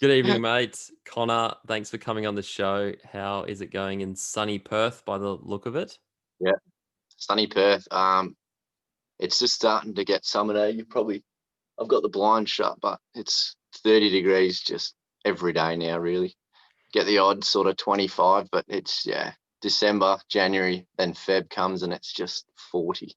Good evening, mate. Connor, thanks for coming on the show. How is it going in sunny Perth by the look of it? Yeah, sunny Perth. It's just starting to get summer day. I've got the blinds shut, but it's 30 degrees just every day now, really. Get the odd sort of 25, but December, January, then Feb comes and it's just 40.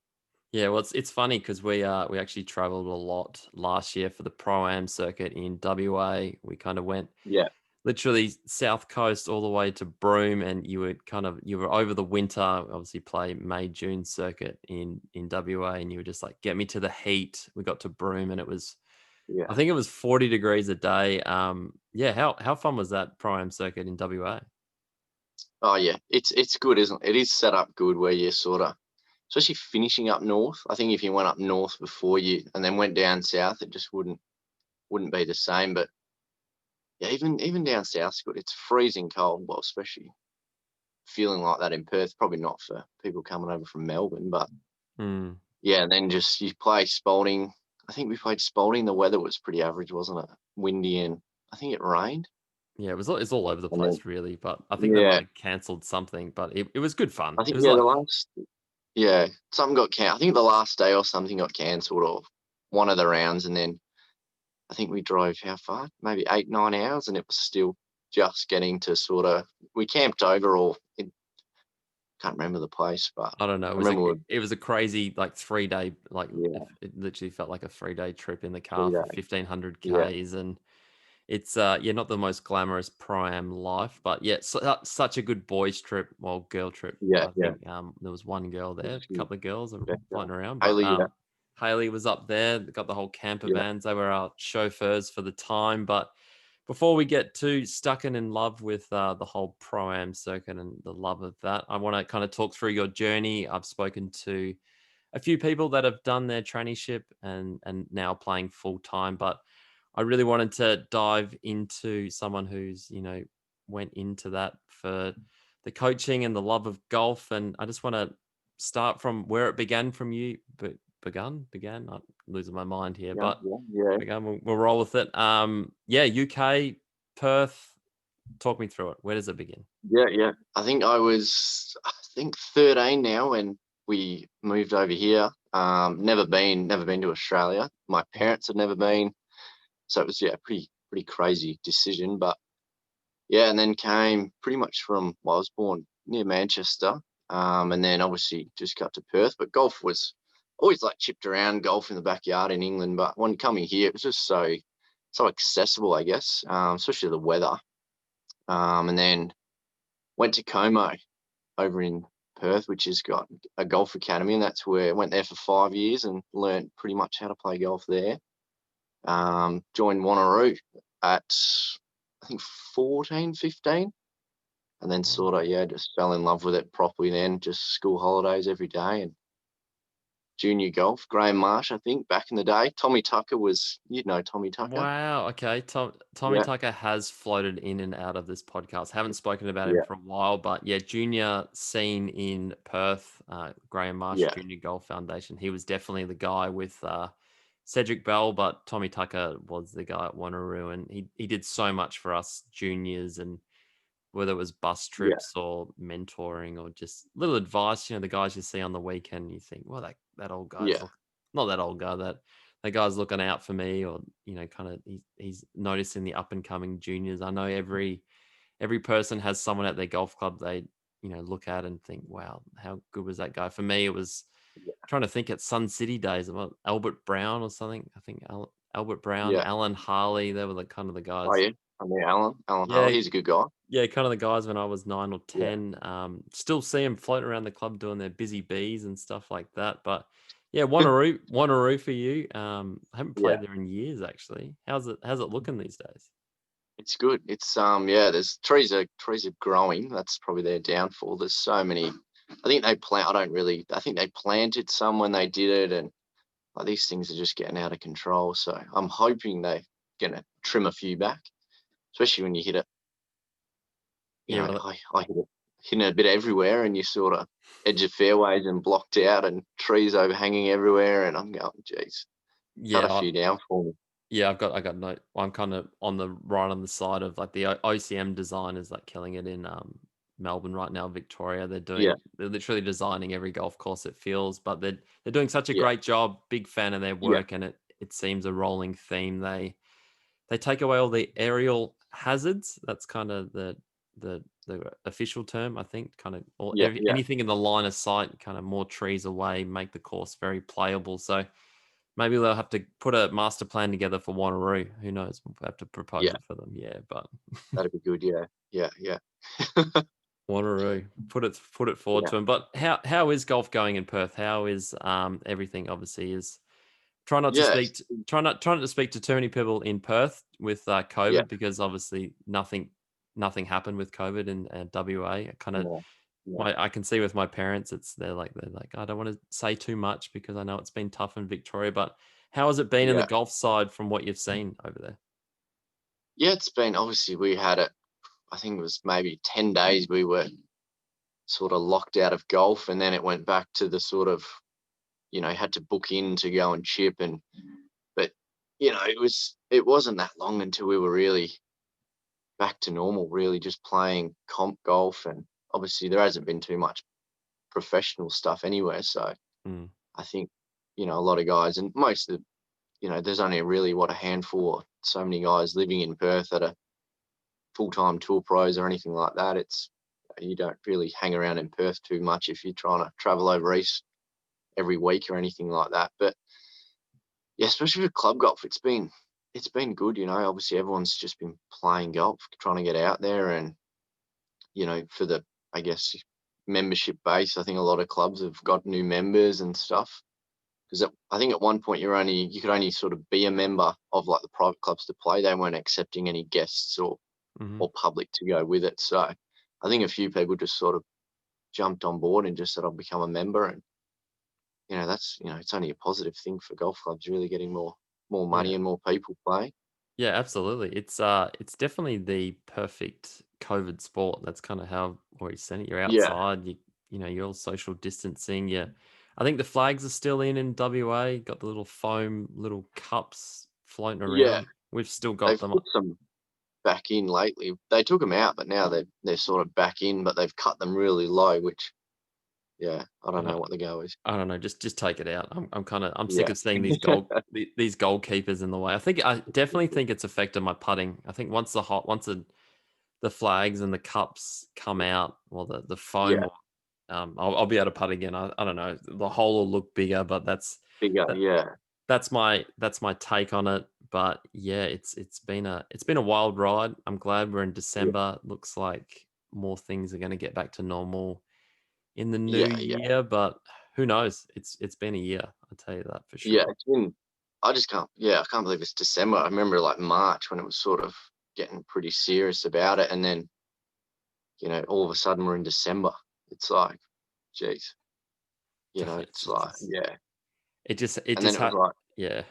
Yeah, well, it's funny because we actually travelled a lot last year for the Pro Am circuit in WA. We kind of went Yeah, literally south coast all the way to Broome, and you were over the winter. Obviously, play May June circuit in WA, and you were just like, get me to the heat. We got to Broome, and I yeah. think it was 40 degrees a day. Yeah, how fun was that Pro Am circuit in WA? Oh yeah, it's good, isn't it? It is set up good where you're sort of, especially finishing up north. I think if you went up north before you and then went down south, it just wouldn't be the same. But yeah, even down south's good. It's freezing cold, well, especially feeling like that in Perth. Probably not for people coming over from Melbourne, but Hmm. yeah. And then just you play Spalding. I think we played Spalding. The weather was pretty average, wasn't it? Windy and I think it rained. Yeah, it's all over the And then place really, but I think they might yeah, have cancelled something, but it was good fun. I It think was yeah like the last yeah something got I think the last day or something got cancelled or one of the rounds, and then I think we drove how far? Maybe 8 9 hours, and it was still just getting to sort of we camped over or can't remember the place, but I don't know, I remember it was a crazy like 3-day like yeah it literally felt like a 3-day trip in the car three for days. 1,500 Yeah, Ks, and it's yeah, not the most glamorous pro-am life, but yeah, such a good boys trip, well, girl trip. yeah, I yeah. think there was one girl there, a It's good. couple of girls are Rebecca. floating around, but Hayley, yeah, Haley was up there, got the whole camper yeah, vans. They were our chauffeurs for the time, but before we get too stuck in love with the whole pro-am circuit and the love of that, I want to kind of talk through your journey. I've spoken to a few people that have done their traineeship and now playing full time, but I really wanted to dive into someone who's, went into that for the coaching and the love of golf. And I just want to start from where it began from you, but began. I'm losing my mind here, yeah, but yeah, yeah, began. We'll roll with it. Yeah, UK, Perth. Talk me through it. Where does it begin? yeah, yeah. I think 13 now when we moved over here. Never been to Australia. My parents had never been, so it was yeah, pretty crazy decision. But yeah, and then came pretty much from well, I was born near Manchester, and then obviously just got to Perth. But golf was always like chipped around golf in the backyard in England. But when coming here, it was just so accessible, I guess, especially the weather. And then went to Como over in Perth, which has got a golf academy, and that's where I went there for 5 years and learned pretty much how to play golf there. Joined Wanneroo at I think 14, 15, and then Wow. sort of yeah, just fell in love with it properly. Then just school holidays every day and junior golf. Graham Marsh, I think back in the day. Tommy Tucker was you'd know Tommy Tucker. Wow. Okay. Tommy Yeah, Tucker has floated in and out of this podcast. Haven't spoken about him yeah, for a while, but yeah, junior scene in Perth, Graham Marsh yeah, Junior Golf Foundation. He was definitely the guy with Cedric Bell, but Tommy Tucker was the guy at Wanneroo, and he did so much for us juniors, and whether it was bus yeah, trips or mentoring or just little advice, the guys you see on the weekend, you think, well, that old guy's yeah, look, not that old guy, that guy's looking out for me, or kind of he's noticing the up and coming juniors. I know every person has someone at their golf club they look at and think, wow, how good was that guy? For me, it was trying to think at Sun City days about Albert Brown or something. I think Albert Brown, yeah. Alan Harley, they were the kind of the Oh guys. yeah, I mean Alan Harley, Yeah, he's a good guy. yeah, kind of the guys when I was 9 or Yeah, 10. Still see them floating around the club doing their busy bees and stuff like that. But yeah, Wanneroo for you. I haven't yeah. played there in years actually. How's it looking these days? It's good. It's yeah, there's trees are growing. That's probably their downfall. There's so many. I think they plant. I think they planted some when they did it, and like these things are just getting out of control. So I'm hoping they're gonna trim a few back, especially when you hit it. You Yeah, know, well, I hit it hitting it a bit everywhere, and you sort of edge of fairways and blocked out, and trees overhanging everywhere, and I'm going, geez, cut yeah, a few down for me. Yeah, I got no. I'm kind of on the right on the side of like the OCM design is like killing it in Melbourne right now, Victoria. Yeah, They're literally designing every golf course it feels, but they're doing such a yeah, great job. Big fan of their yeah, work, and it seems a rolling theme. They take away all the aerial hazards. That's kind of the official term, I think. Kind of yeah, yeah, anything in the line of sight, kind of more trees away, make the course very playable. So maybe they'll have to put a master plan together for Wanneroo. Who knows? We'll have to propose yeah. it for them. Yeah, but That'd be good. Yeah, yeah, yeah, Wanneroo, put it forward yeah, to them. But how is golf going in Perth? How is everything? Obviously, is yeah, try not to speak to too many people in Perth with yeah, COVID because obviously nothing happened with COVID in WA. Kind of no, no, I can see with my parents, they're like I don't want to say too much because I know it's been tough in Victoria. But how has it been in the yeah, golf side from what you've seen over there? yeah. It's been obviously we had it. I think it was maybe 10 days we were sort of locked out of golf, and then it went back to the sort of had to book in to go and chip, and but it wasn't that long until we were really back to normal, really just playing comp golf, and obviously there hasn't been too much professional stuff anywhere. So Mm, I think a lot of guys, and most of there's only really what a handful or so many guys living in Perth that are full-time tour pros or anything like that. It's you don't really hang around in Perth too much if you're trying to travel over east every week or anything like that. But yeah, especially with club golf, it's been good. Obviously everyone's just been playing golf, trying to get out there, and for the I guess membership base, I think a lot of clubs have got new members and stuff. Because I think at one point you could only sort of be a member of like the private clubs to play. They weren't accepting any guests mhm. or public to go with it. So I think a few people just sort of jumped on board and just said, I'll become a member. And, that's, it's only a positive thing for golf clubs really getting more Yeah. money and more people playing. Yeah, absolutely. It's definitely the perfect COVID sport. That's kind of how I've always seen it. You're Yeah. outside, you're all social distancing. Yeah. I think the flags are still in WA, got the little foam little cups floating Yeah. around. We've still got They've them. put some back in lately. They took them out, but now they're sort of back in, but they've cut them really low, which, yeah, I don't Uh, know what the go is. I don't know, just take it out. I'm sick Yeah. of seeing these goalkeepers in the way. I definitely think it's affected my putting. I think once the flags and the cups come out, or the foam, Yeah. or I'll be able to putt again. I don't know. The hole will look bigger, but Bigger. that, Yeah. that's my take on it. But yeah, it's been a wild ride. I'm glad we're in Yeah. December. Looks like more things are going to get back to normal in the new Yeah. Yeah. year, but who knows? It's been a year. I'll tell you that for Yeah, sure. it's been I just can't yeah, I can't believe it's December. I remember like March when it was sort of getting pretty serious about it, and then, all of a sudden we're in December. It's like, geez, It's it's like, just yeah. it And then just it was had like yeah.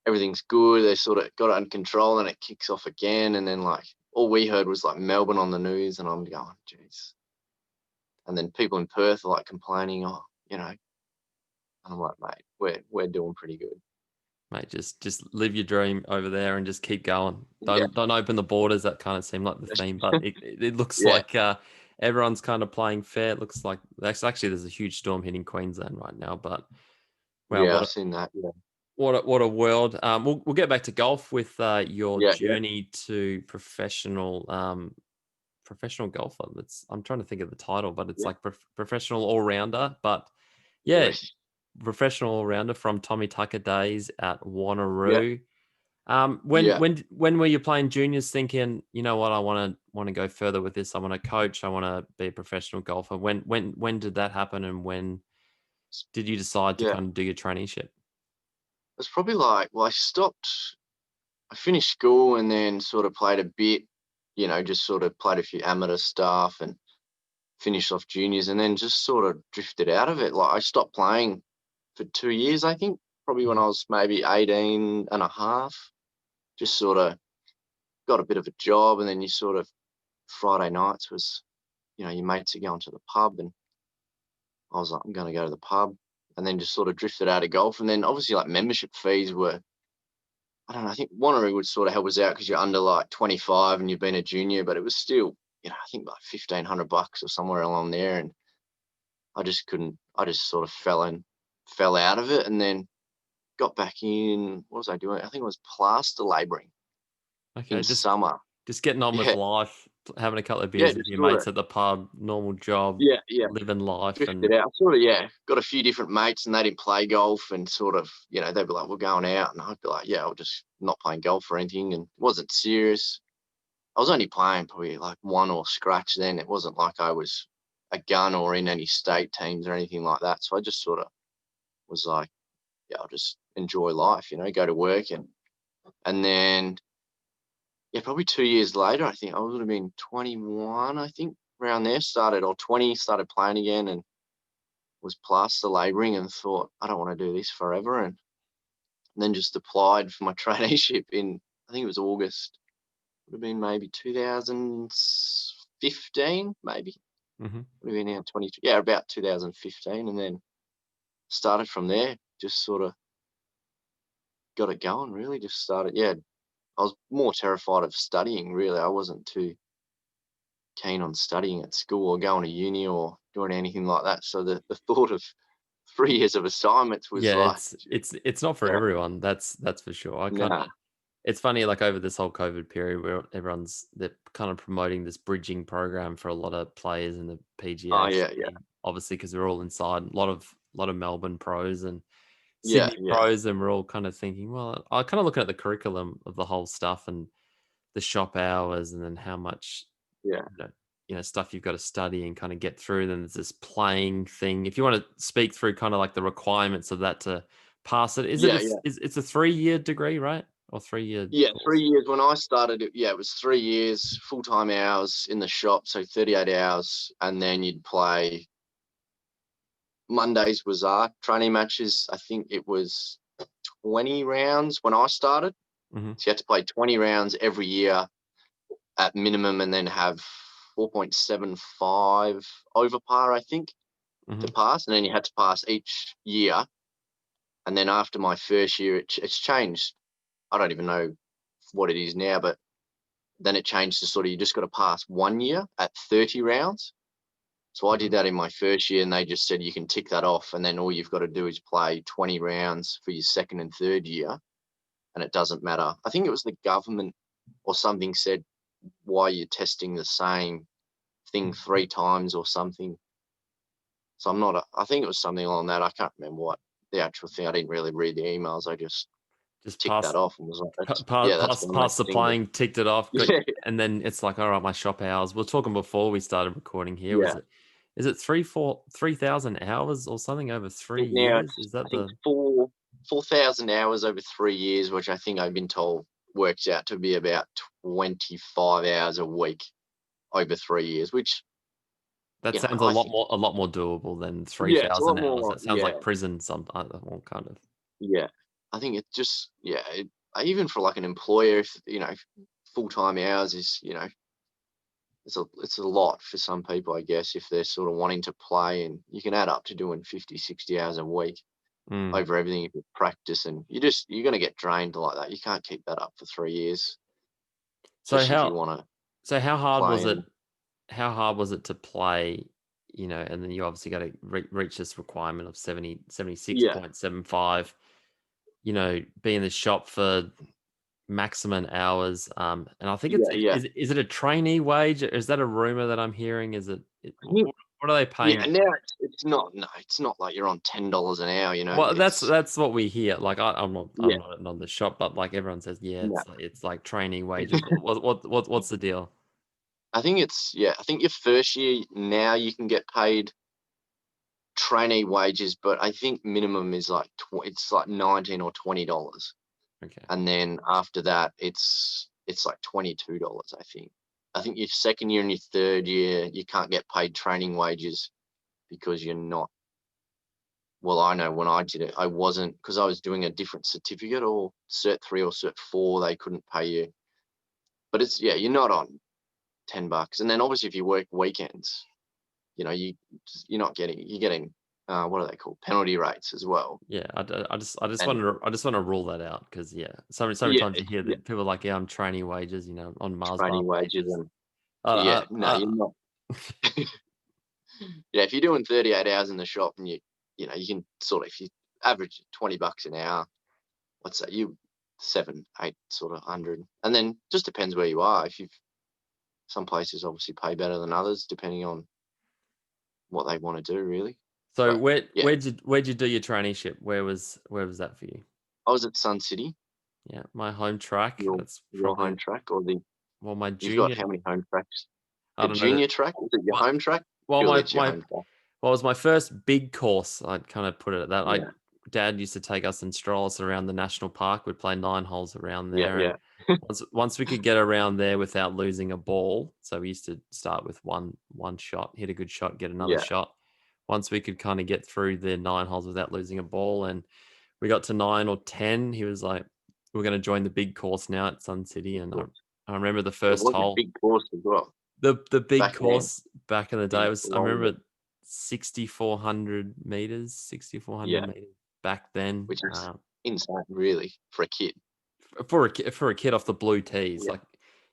everything's good. They sort of got it under control, and it kicks off again. And then like all we heard was like Melbourne on the news, and I'm going, geez. And then people in Perth are like complaining, and I'm like, mate, we're doing pretty good. Mate, just live your dream over there and just keep going. Yeah, Don't open the borders. That kind of seemed like the theme, but it looks yeah, like everyone's kind of playing fair. It looks like actually there's a huge storm hitting Queensland right now. But wow, yeah. I've seen that. Yeah, what a world. We'll get back to golf with your yeah, yeah, journey to professional golfer. I'm trying to think of the title, but it's yeah. like professional all rounder. But yeah, Yes. professional all rounder from Tommy Tucker days at Yeah, Wanneroo. yeah. When were you playing juniors thinking, you know what, I want to go further with this. I want to coach. I want to be a professional golfer. When did that happen, and when did you decide to Yeah. kind of do your traineeship? It's probably like, well, I finished school and then sort of played a bit, just sort of played a few amateur stuff and finished off juniors, and then just sort of drifted out of it. Like I stopped playing for 2 years, I think, probably when Mhm. I was maybe 18 and a half. Just sort of got a bit of a job, and then you sort of Friday nights was, your mates are going to the pub, and I was like, I'm going to go to the pub, and then just sort of drifted out of golf. And then obviously like membership fees were I don't know, I think Wanneroo would sort of help us out because you're under like 25 and you've been a junior, but it was still, I think like $1,500 or somewhere along there. And I just couldn't, I just sort of fell out of it, and then got back in. What was I doing? I think it was plaster labouring in Okay, summer. just getting on with Yeah. life, having a couple of Yeah. beers with Just your sort of, mates at the pub, normal job, yeah. Yeah. living life, Drifted and out. Sort of, yeah. Got a few different mates and they didn't play golf, and sort of, they'd be like, we're going out. And I'd be like, yeah, I'll just not playing golf or anything. And it wasn't serious. I was only playing probably like one or scratch then. It wasn't like I was a gun or in any state teams or anything like that. So I just sort of was like, yeah, I'll just enjoy life, go to work. And then, yeah, probably 2 years later, I think I would have been 21, I think, around there, or 20, started playing again, and was plaster labouring and thought, I don't want to do this forever. And then just applied for my traineeship in, I think it was August, would have been maybe 2015, maybe. mhm. Would have been now 22, yeah, about 2015. And then started from there, just sort of got it going, really. Just started, yeah. I was more terrified of studying, really. I wasn't too keen on studying at school or going to uni or doing anything like that. So the thought of 3 years of assignments was Yeah, like, it's not for yeah, everyone. That's for sure. I kind nah. of It's funny, like over this whole COVID period where they're kind of promoting this bridging program for a lot of players in the Oh, PGA yeah, yeah, scene, obviously because they're all inside. A lot of Melbourne pros and yeah, Sydney yeah, pros, and we're all kind of thinking, well, I kind of looking at the curriculum of the whole stuff and the shop hours, and then how much yeah, you know, stuff you've got to study and kind of get through. Then there's this playing thing. If you want to speak through kind of like the requirements of that to pass it, is it yeah, a yeah. it's a 3-year degree, right? Or 3-year Yeah, course? 3 years when I started it. Yeah, it was 3 years, full time hours in the shop, so 38 hours, and then you'd play. Mondays was our training matches. I think it was 20 rounds when I started. Mhm, So you had to play 20 rounds every year at minimum, and then have 4.75 over par, I think, to mhm, pass. And then you had to pass each year. And then after my first year, it's changed. I don't even know what it is now, but then it changed to sort of, you just got to pass 1 year at 30 rounds. So I did mhm. that in my first year, and they just said you can tick that off, and then all you've got to do is play 20 rounds for your second and third year, and it doesn't matter. I think it was the government or something said, why you're testing the same thing 3 times or something. So I think it was something along that. I can't remember what the actual thing. I didn't really read the emails. I just Just ticked that off and was like, pa that's, pa yeah, that's pass fine. pass Next the thing. playing, ticked it off, got Yeah, and then it's like, "Alright, my shop hours." We are talking before we started recording here. yeah. Is it 3,000 hours or something over I 3 think now years? it's, Is that I think the 4,000 hours over 3 years, which I think I've been told works out to be about 25 hours a week over 3 years, which, that sounds I think, a lot more doable than yeah, it's a lot 3,000 hours. more. That sounds Yeah, like prison well, kind of. yeah. I think it's just, yeah, even for like an employer, if, full time hours is, it's a lot for some people, I guess, if they're sort of wanting to play, and you can add up to doing 50, 60 hours a week Mm. over everything if you practice, and you're going to get drained like that. You can't keep that up for 3 years, So especially if you how want to so play. And how hard was it to play, and then you obviously gotta reach this requirement of yeah, 76.75, be in the shop for maximum hours, and I think yeah, yeah. is it a trainee wage? Or is that a rumor that I'm hearing? Is it I think, what are they yeah. paying? Now it's not. No, it's not like you're on $10 an hour. Well, It's, that's what we hear. Like yeah. I'm not the shop, but like everyone says, yeah, No. it's like trainee wages. What's the deal? I think it's, yeah. I think your first year now you can get paid trainee wages, but I think minimum is like it's like $19 or $20, Okay. and then after that it's like $22. I think. I think your second year and your third year you can't get paid training wages because you're not. Well, I know when I did it, I wasn't, because I was doing a different certificate, or Cert 3 or Cert 4. They couldn't pay you, but it's, yeah, you're not on $10, and then obviously if you work weekends, you know you you're not getting you're getting what are they called? Penalty rates as well. Yeah, I just And want to rule that out because yeah, so many yeah, times you hear yeah, that people are like, yeah, I'm training wages, on Mars bar training wages wages. and Uh, yeah, no, uh, you're not. Yeah, if you're doing 38 hours in the shop and you can sort of, if you average $20 an hour, let's say you 7, 8 sort of 100, and then just depends where you are. If you've some places obviously pay better than others depending on what they want to do, really. so But where yeah, where'd you do your traineeship? Where was that for you? I was at Sun City, Yeah, my home track. your That's your home probably track, or the well, my you've got junior. how many home tracks? I A don't know that. junior track? Is it your Well, home track? well, Surely my it's your my home track. well, it was my first big course. I'd kind of put it at that. Yeah, Dad used to take us and stroll us around the national park. We'd play 9 holes around yeah, there, and yeah, once we could get around there without losing a ball, so we used to start with one shot, hit a good shot, get another yeah. shot. Once we could kind of get through the 9 holes without losing a ball, and we got to 9 or 10, he was like, "We're going to join the big course now at Sun City." Of And course. I remember the It first was a hole, big course as well the big back then. course back in the day Yeah, was, I long, remember 6,400 meters, 6,400 yeah, meters back then. which is insane, really, for a kid. For a kid off the blue tees, Yeah, like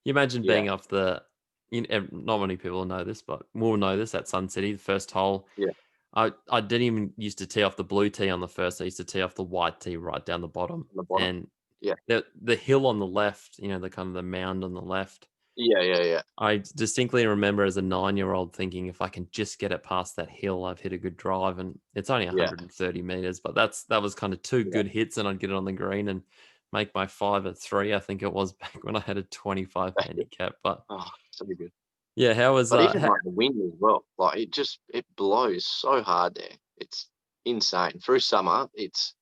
you imagine yeah, being off the. Not many people know this, but we'll know this at Sun City. The first hole, yeah, I didn't even used to tee off the blue tee on the first. I used to tee off the white tee right down the bottom, on the bottom. and Yeah, the hill on the left, the kind of the mound on the left. yeah, yeah, yeah, I distinctly remember as a 9-year-old thinking, if I can just get it past that hill, I've hit a good drive. And it's only yeah, 130 meters, but that was kind of two yeah. good hits, and I'd get it on the green and make my 5 at 3. I think it was back when I had a 25 handicap. But Oh, so good. yeah, how was But even like the wind as well, like it blows so hard there. It's insane. Through summer, it's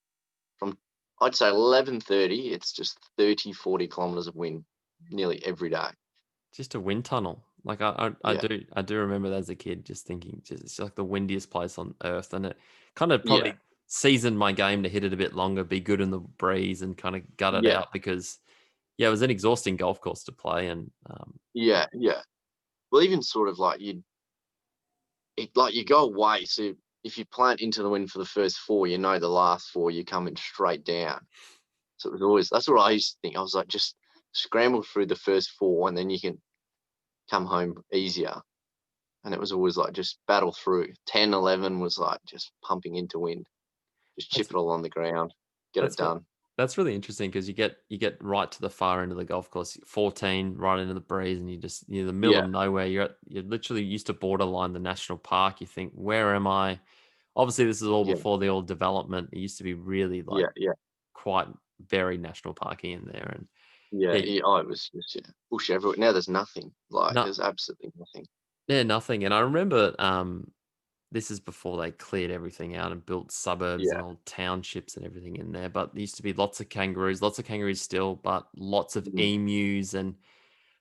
from I'd say 11:30. It's just 30, 40 kilometers of wind nearly every day. just a wind tunnel? Like I Yeah, do remember that as a kid, just thinking, just it's like the windiest place on earth, and it kind of yeah, probably seasoned my game to hit it a bit longer, be good in the breeze, and kind of gut it yeah, out because yeah, it was an exhausting golf course to play, and yeah, yeah. Well, even sort of like you go away. So if you plant into the wind for the first four, the last four you're coming straight down. So it was always that's what I used to think. I was like, just scramble through the first four, and then you can come home easier. And it was always like just battle through. 10, 11 was like just pumping into wind, just chip that's it all on the ground, get it that's re- done. that's really interesting because you get right to the far end of the golf course, 14, right into the breeze, and you're in the middle Yeah, of nowhere. You're literally used to borderline the national park. You think, where am I? Obviously, this is all yeah, before the old development. It used to be really like yeah, yeah, quite very national parky in there, and yeah. yeah, Oh, it was just bush everywhere. Now there's nothing. Like no, there's absolutely nothing. yeah, nothing. And I remember this is before they cleared everything out and built suburbs and Yeah, old townships and everything in there. But there used to be lots of kangaroos still, but lots of mm, emus, and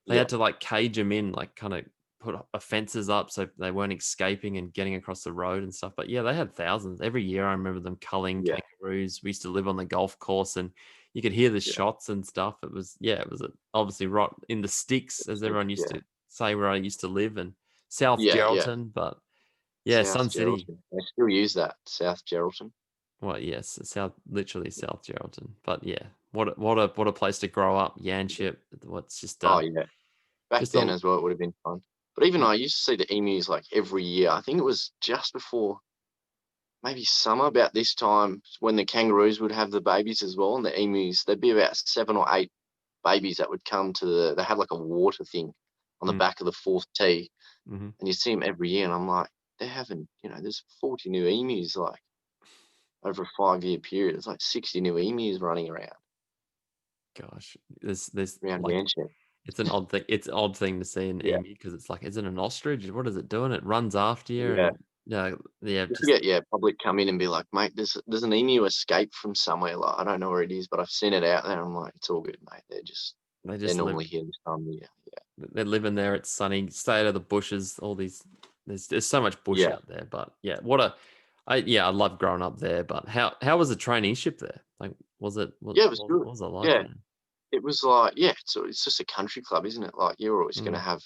they yeah, had to like cage them in, like kind of put fences up so they weren't escaping and getting across the road and stuff. But yeah, they had thousands every year. I remember them culling yeah, kangaroos. We used to live on the golf course, and you could hear the yeah. shots and stuff. It was obviously right in the sticks, as everyone used Yeah, to say, where I used to live, and South yeah, yeah. Geraldton. But yeah, South Sun City. Geraldton. They still use that South Geraldton. Well, yes, literally South Geraldton. But yeah, what a place to grow up. Yanship. What's Oh yeah. Back just then a as well, it would have been fun. But even I used to see the emus like every year. I think it was just before maybe summer, about this time when the kangaroos would have the babies as well, and the emus, there'd be about 7 or 8 babies that would come to they had like a water thing on the mm, back of the fourth tee, mhm. and you see them every year, and I'm like, they're having, there's 40 new emus like over a 5-year period. It's like 60 new emus running Gosh, there's around like Yanchep. it's an odd thing. It's an odd thing to see an Yeah, emu because it's like, is it an ostrich? What is it doing? It runs after you, yeah. and yeah, You just forget, yeah, public come in and be like, mate, there's an emu escape from somewhere. Like, I don't know where it is, but I've seen it out there. I'm like, it's all good, mate. they They're just live. normally here this time of year. They're living there. It's sunny. Stay out of the bushes. All these. There's so much bush Yeah. out there. But yeah, I love growing up there. But how was the traineeship there? Like, was it Yeah, it was what good. was it like Yeah. there? It was like, yeah, so it's just a country club, isn't it? Like you're always gonna Mm, have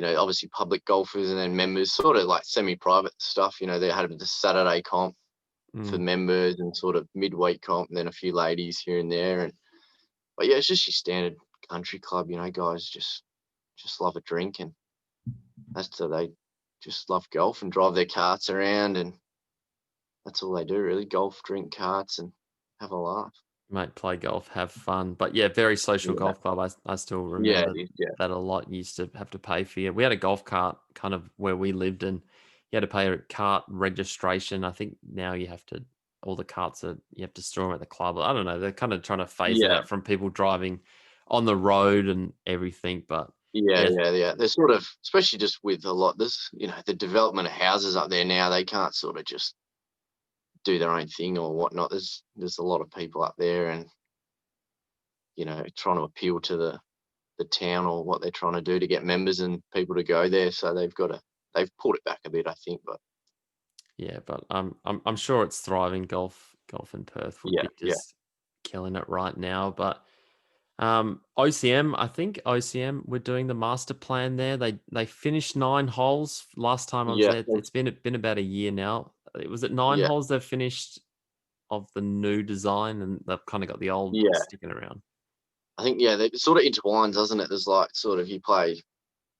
obviously public golfers and then members, sort of like semi-private stuff. They had the Saturday comp for Mm. members and sort of midweek comp, and then a few ladies here and there. But yeah, it's just your standard country club. Guys just love a drink, and they just love golf and drive their carts around, and that's all they do really: golf, drink carts, and have a laugh. Mate, play golf, have fun. But yeah, very social Yeah, golf club. I still yeah, remember it is. Yeah, that a lot. You used to have to pay for you. We had a golf cart kind of where we lived, and you had to pay a cart registration. I think now you have to, all the carts are, you have to store them at the club. I don't know. They're kind of trying to phase it yeah, out from people driving on the road and everything. But yeah, yeah, yeah, yeah. They're sort of, especially just with a lot. The development of houses up there now. They can't sort of just do their own thing or whatnot. There's a lot of people up there, and trying to appeal to the town or what they're trying to do to get members and people to go there. So they've pulled it back a bit, I think. But yeah, but I'm sure it's thriving. Golf in Perth would yeah, be yeah, just killing it right now. But OCM, I think OCM, we're doing the master plan there. They finished 9 holes last time I was yeah, there. It's been about a year now. It was at 9 holes they've finished of the new design, and they've kind of got the old yeah. sticking around. I think it sort of intertwines, doesn't it? There's like sort of you play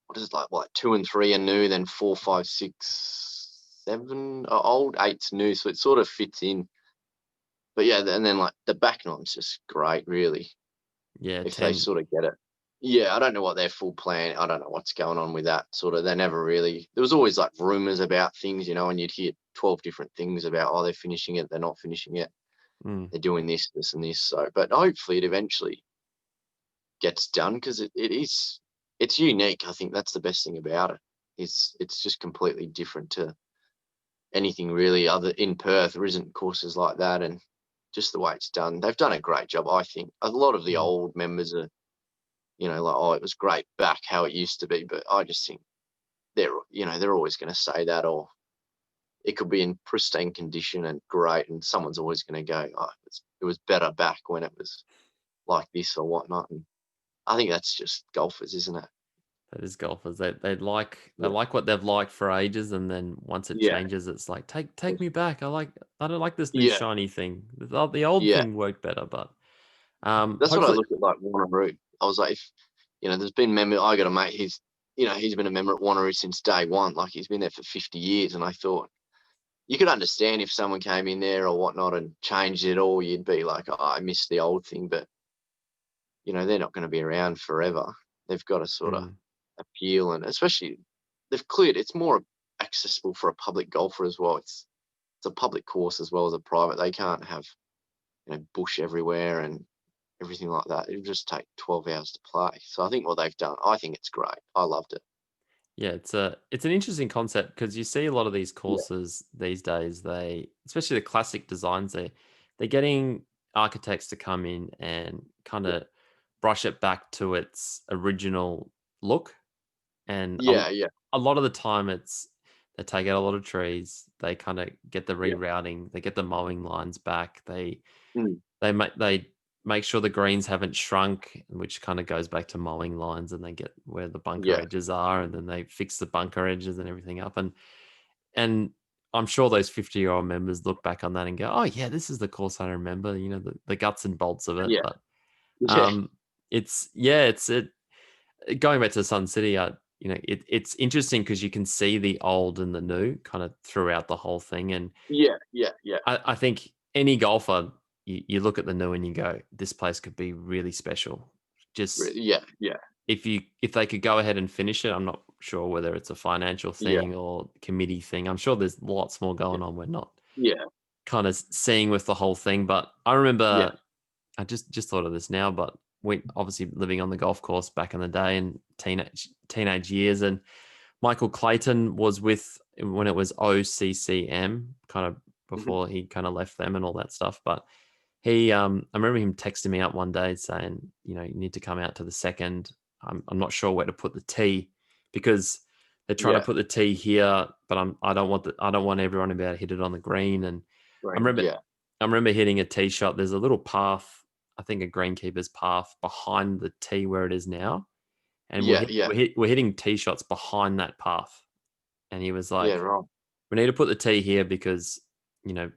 what is it like what 2 and 3 are new, then 4, 5, 6, 7 are old, 8's new, so it sort of fits in. But yeah, and then like the back nine's just great, really, Yeah, if they 10. sort of get it. Yeah, I don't know what their full plan. I don't know what's going on with that. Sort of, they never really. There was always like rumors about things, and you'd hear 12 different things about, oh, they're finishing it, they're not finishing it, Mm, they're doing this, this, and this. So, but hopefully, it eventually gets done because it's unique. I think that's the best thing about it. It's just completely different to anything really other in Perth. There isn't courses like that, and just the way it's done, they've done a great job. I think a lot of the mm. old members are, like, oh, it was great back how it used to be, but I just think they're always going to say that, or it could be in pristine condition and great, and someone's always going to go, oh, it was better back when it was like this or whatnot. And I think that's just golfers, isn't it? That is golfers. They Yeah. like what they've liked for ages, and then once it Yeah. changes, it's like take me back. I don't like this new Yeah. shiny thing. The old Yeah. thing worked better, but That's what I hopefully. look at, like Wanneroo. I was like, if, there's been member. I got a mate. He's been a member at Wanneroo since day one. Like, he's been there for 50 years, and I thought you could understand if someone came in there or whatnot and changed it all. You'd be like, oh, I miss the old thing, but they're not going to be around forever. They've got to sort of Mm. appeal, and especially they've cleared. It's more accessible for a public golfer as well. It's a public course as well as a private. They can't have bush everywhere and everything like that. It'll just take 12 hours to play. So I think what they've done, I think it's great. I loved it. Yeah, it's an interesting concept because you see a lot of these Yeah, courses these days. Especially the classic designs, they're getting architects to come in and kind yeah, of brush it back to its original look. And yeah, yeah, a lot of the time, it's they take out a lot of trees. They kind of get the yeah. rerouting. They get the mowing lines back. Mm, They make sure the greens haven't shrunk, which kind of goes back to mowing lines, and they get where the bunker yeah, edges are, and then they fix the bunker edges and everything up. And I'm sure those 50-year-old members look back on that and go, "Oh yeah, this is the course I remember." The guts and bolts of it. yeah, But yeah, um, it's yeah, it's it. Going back to Sun City, it's interesting because you can see the old and the new kind of throughout the whole thing, and yeah, yeah, yeah, I think any golfer, you look at the new and you go, this place could be really special. Just yeah, yeah, if they could go ahead and finish it, I'm not sure whether it's a financial yeah, thing or committee thing. I'm sure there's lots more yeah, going on. We're not yeah, kind of seeing with the whole thing. But I yeah, remember, I just thought of this now, but we obviously living on the golf course back in the day and teenage years, and Michael Clayton was with when it was OCCM, kind of mhm, before he kind of left them and all that stuff. But I remember him texting me up one day saying, you need to come out to the second. I'm not sure where to put the tee because they're trying to yeah, put the tee here, but I don't want everyone to be able to hit it on the green. And I right, remember yeah, I remember hitting a tee shot. There's a little path, I think a greenkeeper's path behind the tee where it is now. and Yeah, yeah, we're hitting tee shots behind that path. And he was yeah, like, right. "We need to put the tee here because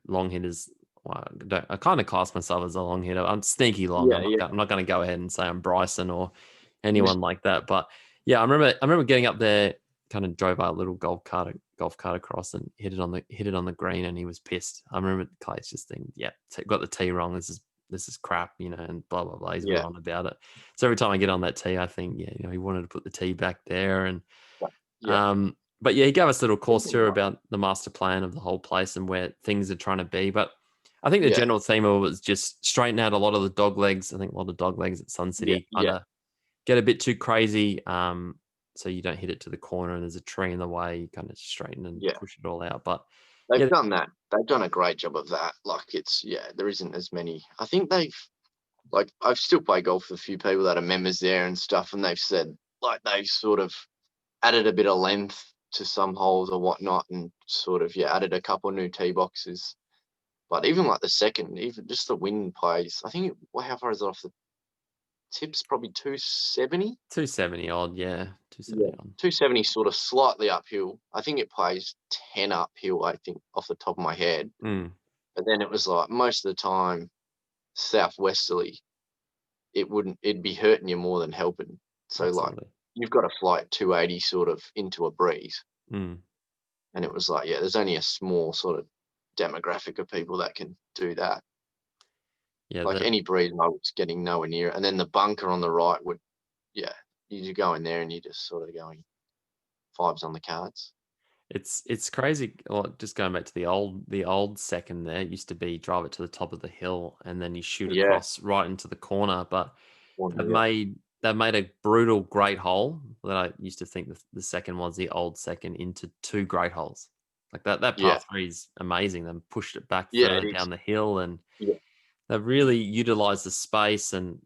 long hitters." Well, I kind of class myself as a long hitter. I'm sneaky long. Yeah, yeah. I'm not going to go ahead and say I'm Bryson or anyone like that. But yeah, I remember getting up there, kind of drove our little golf cart across and hit it on the green, and he was pissed. I remember Clay's just thinking, "Yeah, got the tee wrong. This is crap," and blah blah blah. He's been Yeah, on about it. So every time I get on that tee, I think, yeah, he wanted to put the tee back there, and yeah. but yeah, he gave us a little course Thinking tour right. about the master plan of the whole place and where things are trying to be. But I think the Yeah, general theme of it was just straighten out a lot of the dog legs. I think a lot of dog legs at Sun yeah, City kind yeah, of get a bit too crazy. So you don't hit it to the corner and there's a tree in the way. You kind of straighten and yeah. push it all out. But They've yeah, done that. They've done a great job of that. Like there isn't as many. I think I've still played golf with a few people that are members there and stuff, and they've said like they've sort of added a bit of length to some holes or whatnot, and sort of added a couple of new tee boxes. But even like the second, even just the wind plays. I think how far is it off the tips? Probably 270. 270 odd. Yeah, Yeah, 270 odd. 270 sort of slightly uphill. I think it plays 10 uphill. I think off the top of my head. Mm, But then it was like most of the time southwesterly, it'd be hurting you more than helping. So like absolutely. you've got to fly at 280 sort of into a breeze. Mm, And it was like, there's only a small sort of demographic of people that can do that. yeah, Like any breeze, I was getting nowhere near it. And then the bunker on the right would, yeah, you go in there and you're just sort of going fives on the cards. it's crazy. Well, just going back to the old second there, it used to be drive it to the top of the hill and then you shoot Yeah. across right into the corner. But One, they've yeah. made they've made a brutal great hole that I used to think the second was the old second into two great holes. Like that par Yeah. three is amazing. They've pushed it back Yeah, further it is. down the hill and Yeah. they've really utilized the space. And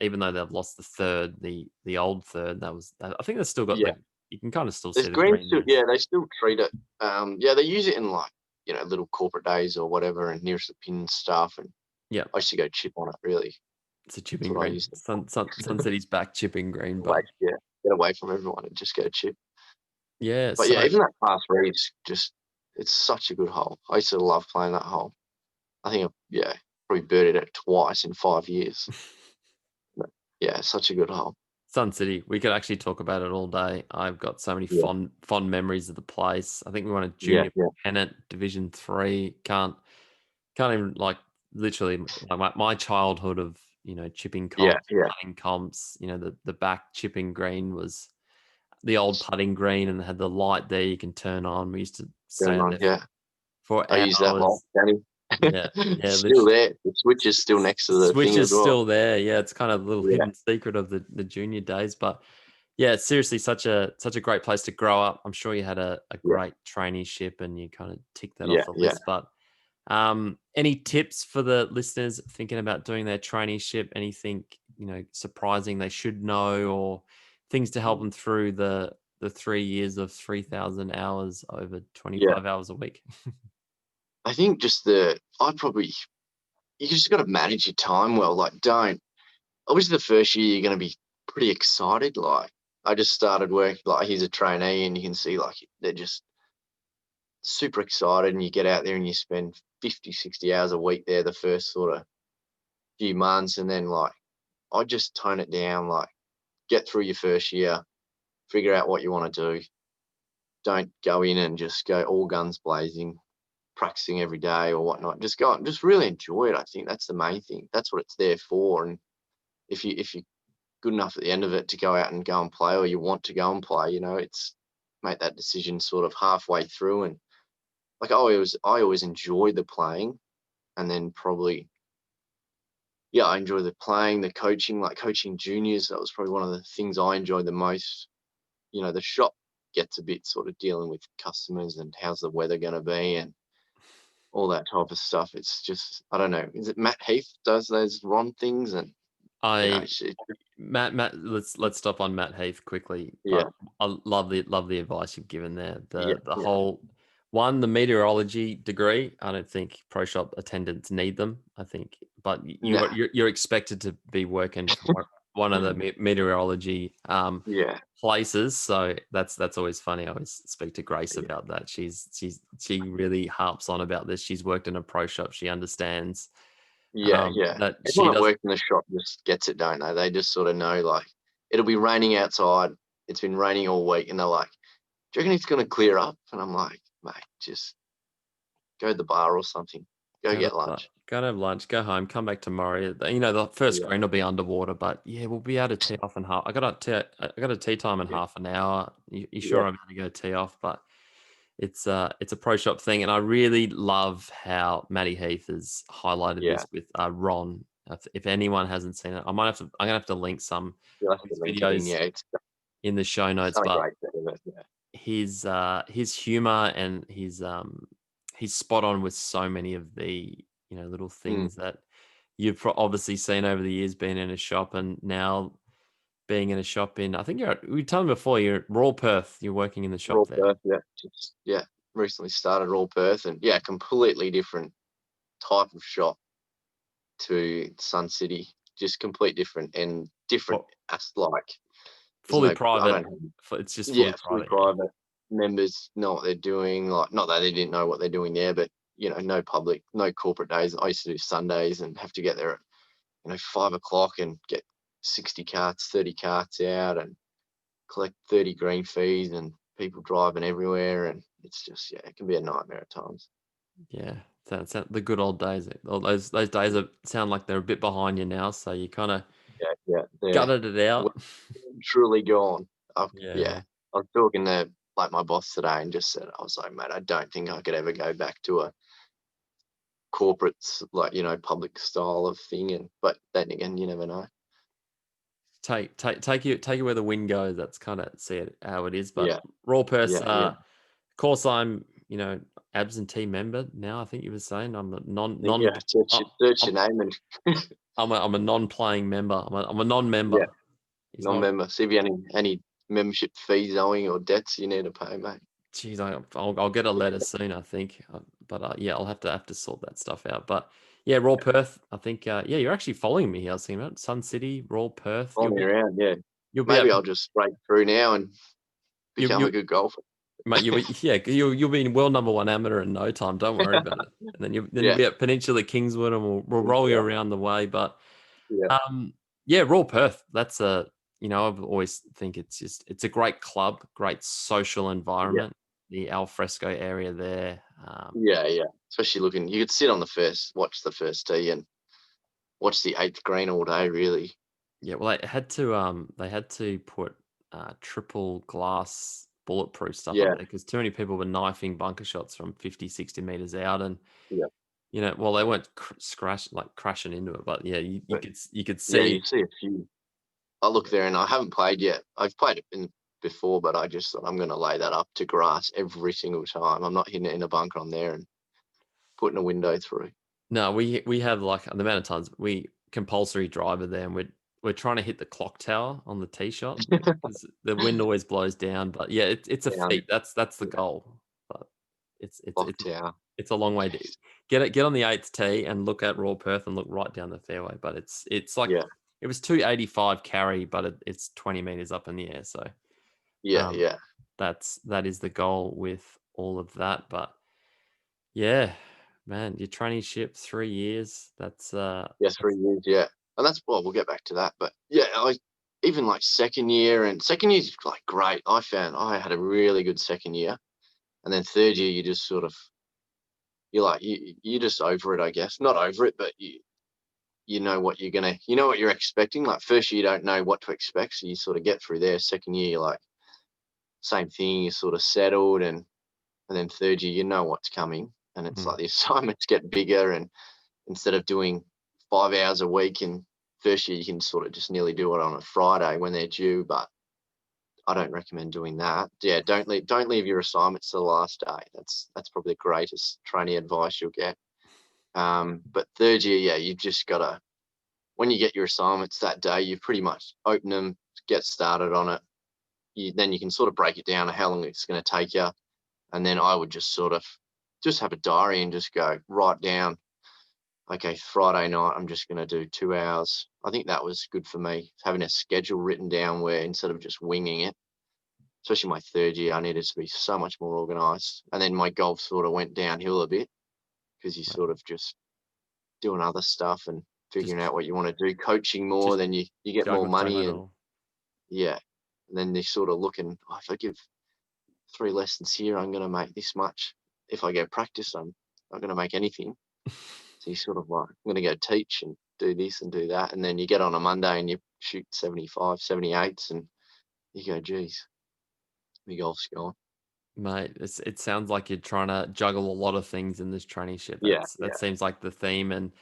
even though they've lost the third, the old third, I think they've still got Yeah. you can kind of still There's see the green green still, there. yeah, they still treat it. They use it in like, little corporate days or whatever and nearest the pin stuff. And Yeah. I used to go chip on it, really. It's a That's chipping what I green. used to Sun City's back chipping green, away, but get away from everyone and just go chip. yeah, But so yeah, even that par three is just, it's such a good hole. I used to love playing that hole. I think probably birdied it twice in 5 years. But yeah, such a good hole. Sun City, we could actually talk about it all day. I've got so many Yeah, fond memories of the place. I think we won a yeah, junior yeah, pennant, Division 3. Can't even like literally like my childhood of, chipping yeah, comps, yeah. putting comps, the back chipping green was the old putting green and they had the light there you can turn on. We used to stay Going out on, there yeah. for I use that lot, hours. Danny. Yeah, yeah, Still literally. there. The switch is still next to the Switch thing as is well. still there. Yeah, it's kind of a little Yeah, hidden secret of the junior days. But yeah, it's seriously such a great place to grow up. I'm sure you had a yeah, great traineeship and you kind of tick that off yeah, the yeah. list. But any tips for the listeners thinking about doing their traineeship? Anything, surprising they should know or things to help them through the 3 years of 3,000 hours over Yeah. 25 hours a week? I think you just got to manage your time well. Like, don't, obviously, the first year you're going to be pretty excited. Like, I just started work, like, he's a trainee, and you can see, like, they're just super excited. And you get out there and you spend 50, 60 hours a week there the first sort of few months. And then, like, I just tone it down, like, get through your first year, figure out what you want to do. Don't go in and just go all guns blazing, practicing every day or whatnot. Just go and just really enjoy it. I think that's the main thing. That's what it's there for. And if you're good enough at the end of it to go out and go and play, or you want to go and play, it's make that decision sort of halfway through. And like I always enjoyed the playing, and then probably I enjoy the playing, the coaching, like coaching juniors. That was probably one of the things I enjoyed the most. The shop gets a bit sort of dealing with customers and how's the weather going to be and all that type of stuff. It's just, I don't know. Is it Matt Heath does those Ron things? And, I it's, Matt, let's stop on Matt Heath quickly. yeah, I love the advice you've given there. yeah, The yeah. whole one, the meteorology degree. I don't think pro shop attendants need them. I think, but Nah, you're expected to be working from one of the meteorology Yeah, places. So that's always funny. I always speak to Grace yeah, about that. She really harps on about this. She's worked in a pro shop. She understands yeah, yeah. that she Everyone that doesn't. works in the shop just gets it, don't they? They just sort of know, like, it'll be raining outside. It's been raining all week, and they're like, "Do you reckon it's gonna clear up?" And I'm like, "Mate, just go to the bar or something. Go get lunch." Go to have lunch, go home, come back tomorrow. The first Yeah, screen will be underwater, but yeah, we'll be able to tee off in half. I got a tea time in yeah, half an hour. You yeah, sure I'm going to go tee off? But it's a pro shop thing, and I really love how Matty Heath has highlighted yeah. this with Ron. If anyone hasn't seen it, I'm gonna have to link some You'll of have to his link it in. videos Yeah, in the show it's notes. done a But great job of it. Yeah, his humor and he's spot on with so many of the little mm, things that you've obviously seen over the years being in a shop and now being in a shop in I think we told him before you're at Raw Perth, you're working in the shop Raw there. Perth. Yeah, just yeah. Recently started Raw Perth, and yeah, completely different type of shop to Sun City. Just complete different and different Well, as like there's fully no I private. don't have It's just fully yeah, fully private. Yeah. private. Members know what they're doing. Like not that they didn't know what they're doing there, but no public, no corporate days. I used to do Sundays and have to get there at 5 o'clock and get 60 carts, 30 carts out and collect 30 green fees and people driving everywhere and it's just it can be a nightmare at times. Yeah, that's the good old days. All those days sound like they're a bit behind you now, so you kind of Yeah, yeah, they're gutted it out. truly gone. Yeah. Yeah, I was talking to like my boss today and just said I was like, mate, I don't think I could ever go back to a corporate like public style of thing. And but then again, you never know. Take you where the wind goes. That's kind of see it how it is. But Yeah, Raw Perth, yeah, yeah. of course, I'm absentee member now. I think you were saying I'm a non I think, non. yeah, search, I'm search I'm your name and I'm a non-playing member. I'm a non-member. yeah, He's not. non-member. See if you any membership fees owing or debts you need to pay, mate. Geez, I'll get a letter soon. I think, but yeah, I'll have to sort that stuff out. But yeah, Raw Perth. I think yeah, you're actually following me here. I was thinking about Sun City, Raw Perth. Follow me around, yeah. You'll be Maybe at I'll just break through now and become a you good golfer. Mate, you'll be in world number one amateur in no time. Don't worry about it. And then you'll Yeah, be at Peninsula Kingswood, and we'll roll you yeah, around the way. But yeah, yeah, Raw Perth. That's I've always think it's a great club, great social yeah, environment. The al fresco area there. yeah, yeah. Especially looking, you could sit on watch the first tee and watch the eighth green all day, really. Yeah, well, they had to put triple glass bulletproof stuff up Yeah, there because too many people were knifing bunker shots from 50, 60 meters out, and yeah. well, they weren't crashing into it, but yeah, But you could yeah, you see. see a few. I look there and I haven't played yet. I've played it before, but I just thought I'm going to lay that up to grass every single time. I'm not hitting it in a bunker on there and putting a window through. No, we have like the amount of times we compulsory driver there, and we're trying to hit the clock tower on the tee shot because the wind always blows down. But yeah, it's a Down, feat. That's the yeah, goal. But it's it's clock it's tower. it's a long way to get on the eighth tee and look at Raw Perth and look right down the fairway. But it's like Yeah, it was 285 carry, but it's 20 meters up in the air. So yeah, um, yeah. that is the goal with all of that. But yeah, man, your traineeship 3 years. Yeah, That's 3 years. Yeah, and that's well, we'll get back to that. But yeah, I even like second year's like great. I found I had a really good second year, and then third year you just sort of you're like you just over it, I guess. Not over it, but you know what you know what you're expecting. Like first year you don't know what to expect, so you sort of get through there. Second year you're like same thing, you're sort of settled, and then third year you know what's coming, and it's mm, like the assignments get bigger, and instead of doing 5 hours a week in first year, you can sort of just nearly do it on a Friday when they're due. But I don't recommend doing that. Yeah, don't leave your assignments to the last day. That's probably the greatest training advice you'll get. But third year, yeah, you've just got to when you get your assignments that day, you pretty much open them, get started on it. Then you can sort of break it down to how long it's going to take you, and then I would just sort of just have a diary and just go write down okay, Friday night, I'm just going to do 2 hours. I think that was good for me, having a schedule written down where instead of just winging it, especially my third year, I needed to be so much more organized. And then my golf sort of went downhill a bit because you sort Right. of just doing other stuff and Just figuring out what you want to do, coaching more, just then you get more juggling so money much. and yeah. And then they sort of looking, oh, if I give 3 lessons here, I'm going to make this much. If I go practice, I'm not going to make anything. So you sort of like, I'm going to go teach and do this and do that. And then you get on a Monday and you shoot 75, 78s and you go, geez, my golf's gone. Mate, it sounds like you're trying to juggle a lot of things in this traineeship. Yeah, That yeah, seems like the theme, and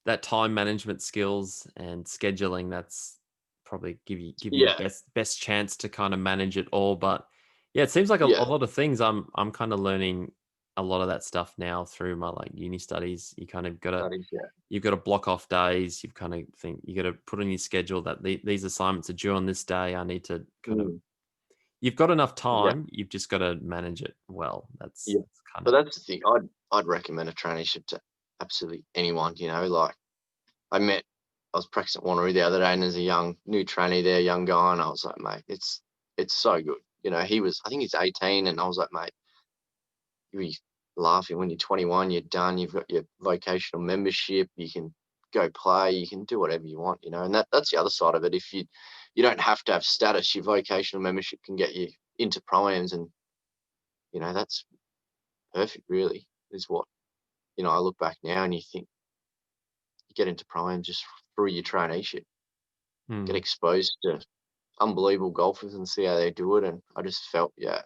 that time management skills and scheduling. That's probably give you the yeah, best chance to kind of manage it all. But yeah, it seems like a yeah. lot of things. I'm kind of learning a lot of that stuff now through my like uni studies. You kind of That is, yeah. you've got to block off days. You've kind of think you got to put on your schedule that these assignments are due on this day. I need to kind of Mm, you've got enough yeah, time, you've just gotta manage it well. yeah. That's But kinda that's the thing. I'd recommend a traineeship to absolutely anyone, like I met I was practicing at Wanneroo the other day and there's a young new trainee there, young guy, and I was like, mate, it's so good. I think he's 18 and I was like, mate, you'll be laughing when you're 21, you're done, you've got your vocational membership, you can go play, you can do whatever you want, and that's the other side of it. If you don't have to have status, your vocational membership can get you into proams and that's perfect really, is what I look back now and you think you get into proams just through your traineeship, get mm. exposed to unbelievable golfers and see how they do it. And I just felt, yeah,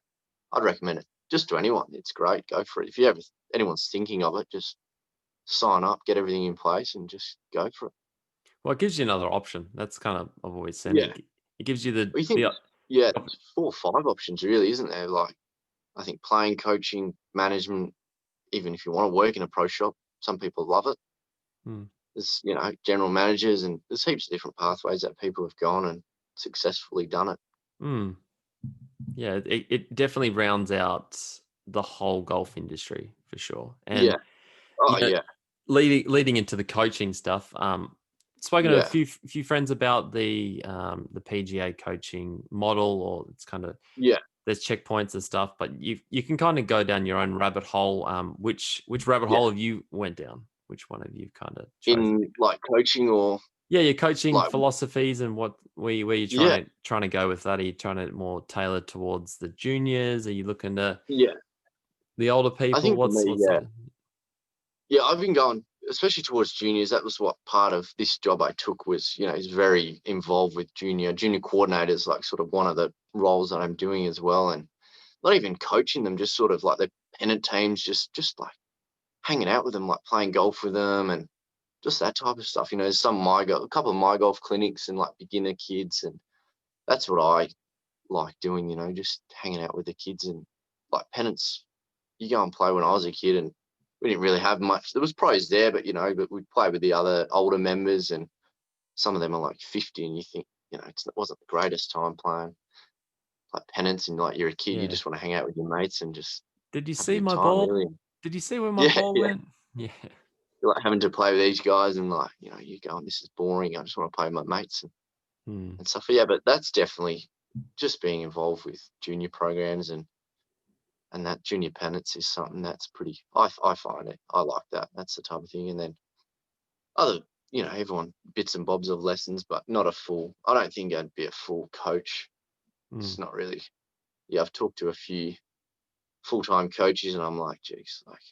I'd recommend it just to anyone. It's great. Go for it. If you ever anyone's thinking of it, just sign up, get everything in place, and just go for it. Well, it gives you another option. That's kind of I've always said Yeah. it gives you Well, you think, the yeah, op there's 4 or 5 options, really, isn't there? Like, I think playing, coaching, management, even if you want to work in a pro shop, some people love it. mm, There's, general managers, and there's heaps of different pathways that people have gone and successfully done it. mm. Yeah, it definitely rounds out the whole golf industry for sure. And, Yeah. Oh, you know, yeah. leading into the coaching stuff, spoken to a Yeah. few friends about the PGA coaching model, or it's kinda Yeah. there's checkpoints and stuff, but you can kind of go down your own rabbit hole. Which rabbit Yeah. hole have you went down? Which one have you kind of chosen to In go? like coaching or Yeah, your coaching like, philosophies and what where you yeah. trying to go with that? Are you trying to more tailor towards the juniors? Are you looking to Yeah. the older I people? think for me, What's yeah. the Yeah, I've been going, especially towards juniors. That was what part of this job I took was, is very involved with junior coordinators, like sort of one of the roles that I'm doing as well. And not even coaching them, just sort of like the pennant teams, just like hanging out with them, like playing golf with them and just that type of stuff. There's a couple of my golf clinics and like beginner kids, and that's what I like doing. Just hanging out with the kids and like pennants. You go and play when I was a kid, and we didn't really have much. There was pros there, but we'd play with the other older members, and some of them are like 50, and you think, it wasn't the greatest time playing like pennants, and like you're a kid, you yeah? just want to hang out with your mates and just Did you have a see good my time, ball? really. Did you see where my Yeah, ball yeah. went? Yeah. You're like having to play with these guys, and like, you going, this is boring. I just want to play with my mates Hmm. and stuff. Yeah, but that's definitely just being involved with junior programs and that junior pennants is something that's pretty. I find it. I like that. That's the type of thing. And then other, everyone bits and bobs of lessons, but not a full. I don't think I'd be a full coach. Hmm. It's not really. Yeah, I've talked to a few full-time coaches, and I'm like, geez, like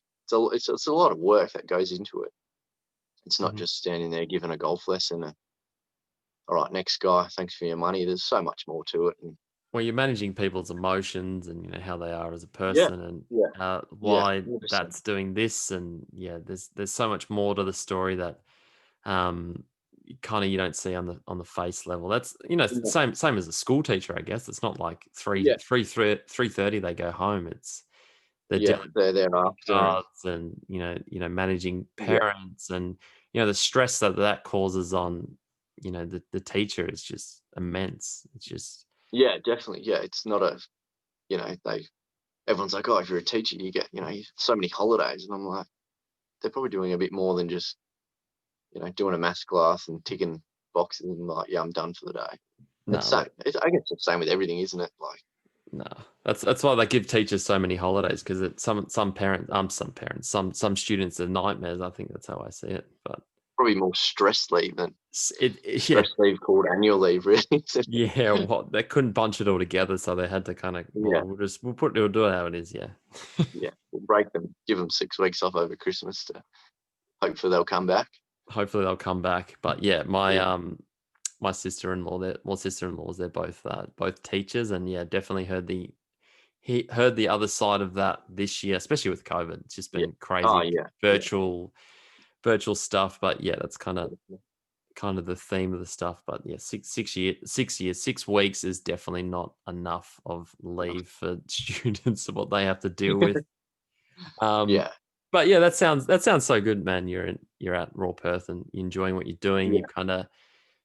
it's a lot of work that goes into it. It's not Mhm. just standing there giving a golf lesson and all right, next guy, thanks for your money. There's so much more to it. And Well, you're managing people's emotions and how they are as a yeah, person, and yeah, yeah, why 100%. that's doing this, and yeah, there's so much more to the story that kind of you don't see on the face level. That's Yeah, same as a school teacher, I guess. It's not like yeah, 3:30 they go home. It's they're yeah. dealing They're with thereafter, and cards and managing yeah, parents, and the stress that causes on the teacher is just immense. It's just yeah, definitely. Yeah, it's not they. Everyone's like, oh, if you're a teacher, you get so many holidays, and I'm like, they're probably doing a bit more than just. doing a maths class and ticking boxes and like, yeah, I'm done for the day. It's No, same. I guess it's the same with everything, isn't it? Like, no. That's why they give teachers so many holidays, because some students are nightmares. I think that's how I see it. But probably more stress leave than yeah, stress leave called annual leave, really. yeah. What they couldn't bunch it all together, so they had to kind of, Yeah, we'll do it how it is. Yeah. yeah. We'll break them, give them 6 weeks off over Christmas to hopefully they'll come back. Hopefully they'll come back. But yeah, my Yeah, my sister-in-laws, they're both teachers, and yeah, definitely he heard the other side of that this year, especially with COVID. It's just yeah. been Oh, crazy yeah, yeah. virtual stuff. But yeah, that's kind of the theme of the stuff. But yeah, 6 weeks is definitely not enough of leave for students of what they have to deal with. Um, Yeah, but yeah, that sounds so good, man. You're at Raw Perth and you're enjoying what you're doing. yeah, You've kind of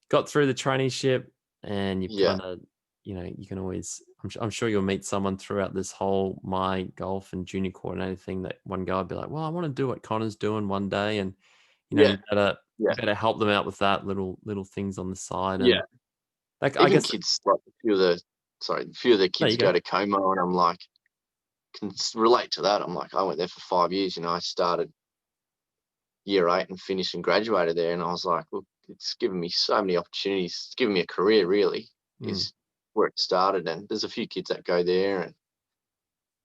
got through the traineeship, and you've yeah, kind of, you can always. I'm sure you'll meet someone throughout this whole my golf and junior coordinator thing that one guy would be like, well, I want to do what Connor's doing one day, and yeah, you better yeah, help them out with that little things on the side, yeah. and like I Even guess. kids, like a few of the There kids you go. go to Como, and I'm like, relate to that. I'm like, I went there for 5 years. I started year 8 and finished and graduated there, and I was like, look, it's given me so many opportunities. It's given me a career, really, Mm. is where it started. And there's a few kids that go there, and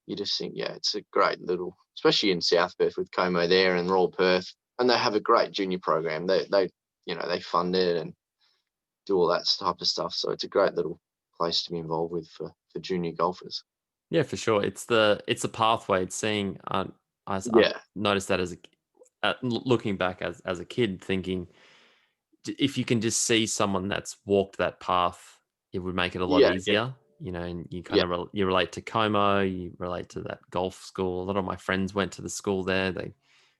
you just think, yeah, it's a great little, especially in South Perth with Como there and Royal Perth, and they have a great junior program. They fund it and do all that type of stuff. So it's a great little place to be involved with for junior golfers. Yeah, for sure. It's a pathway. It's seeing. I've Yeah, noticed that looking back as a kid, thinking if you can just see someone that's walked that path, it would make it a lot yeah, yeah, easier. And you kind yeah, of you relate to Como, you relate to that golf school. A lot of my friends went to the school there. They yeah,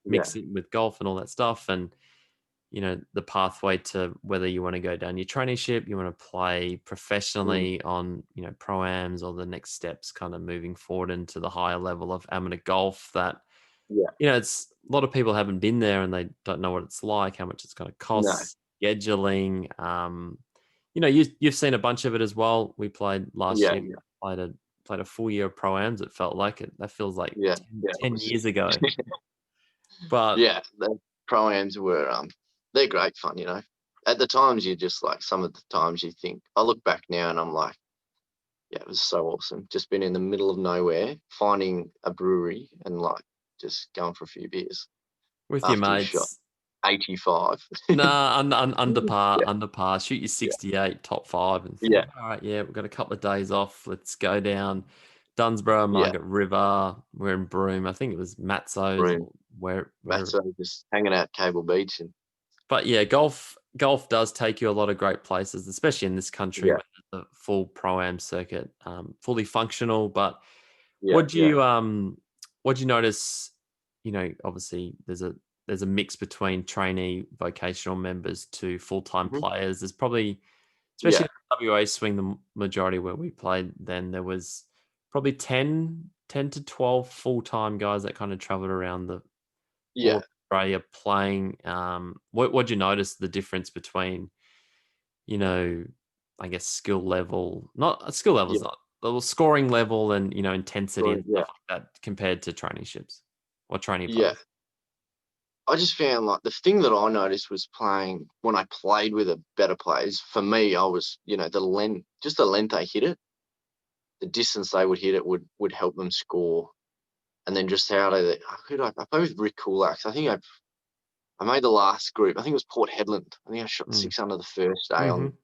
mix it with golf and all that stuff, and the pathway to whether you want to go down your traineeship, you want to play mm, professionally on, pro-ams, or the next steps kind of moving forward into the higher level of amateur golf that, yeah. it's a lot of people haven't been there and they don't know what it's like, how much it's going to No, cost, scheduling. You've seen a bunch of it as well. We played last yeah, year, yeah, played a full year of pro-ams. It felt like it. That feels like yeah, 10, yeah. It 10 was, years ago. But yeah. The pro-ams were they're great fun. At the times you just like some of the times you think I look back now and I'm like, yeah, it was so awesome. Just been in the middle of nowhere, finding a brewery and like just going for a few beers with your after you shot mates. 85. Nah, under par, Yeah, under par. Shoot your yeah, 68, top five, and yeah, think, all right, yeah, we've got a couple of days off. Let's go down Dunsborough, yeah. Margaret River. We're in Broome. I think it was Matzo's, Room. or where. Matt's just hanging out Cable Beach and But yeah, golf does take you a lot of great places, especially in this country yeah, with the full pro-am circuit, fully functional. But yeah, what do yeah. you notice? Obviously there's a mix between trainee vocational members to full-time Mhm. players. There's probably, especially Yeah, in the WA swing, the majority where we played, then there was probably 10 to 12 full-time guys that kind of traveled around all yeah, of Australia playing. What'd you notice the difference between, you know, I guess skill level, not skill levels, yeah. not the scoring level, and intensity Right, and yeah, stuff like that compared to traineeships or trainee yeah. players? I just found like the thing that I noticed was playing when I played with a better players. For me, I was, the length they hit it, the distance they would hit it would help them score. And then just how I played with Rick Kulak. I think I made the last group. I think it was Port Hedland. I think I shot Mm. 6 under the first day Hmm. on.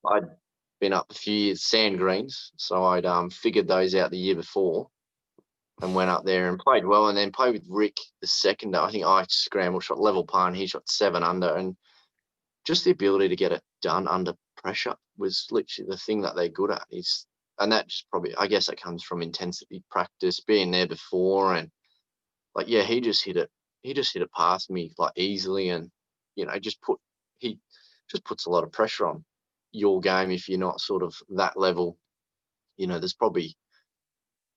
I'd been up a few years sand greens, so I'd figured those out the year before and went up there and played well, and then played with Rick the second day. I think I scrambled, shot level par, and he shot 7 under, and just the ability to get it done under pressure was literally the thing that they're good at. And that just probably, I guess, that comes from intensity practice, being there before, and like, yeah, he just hit it. He just hit it past me like easily, and he just puts a lot of pressure on your game if you're not sort of that level. There's probably,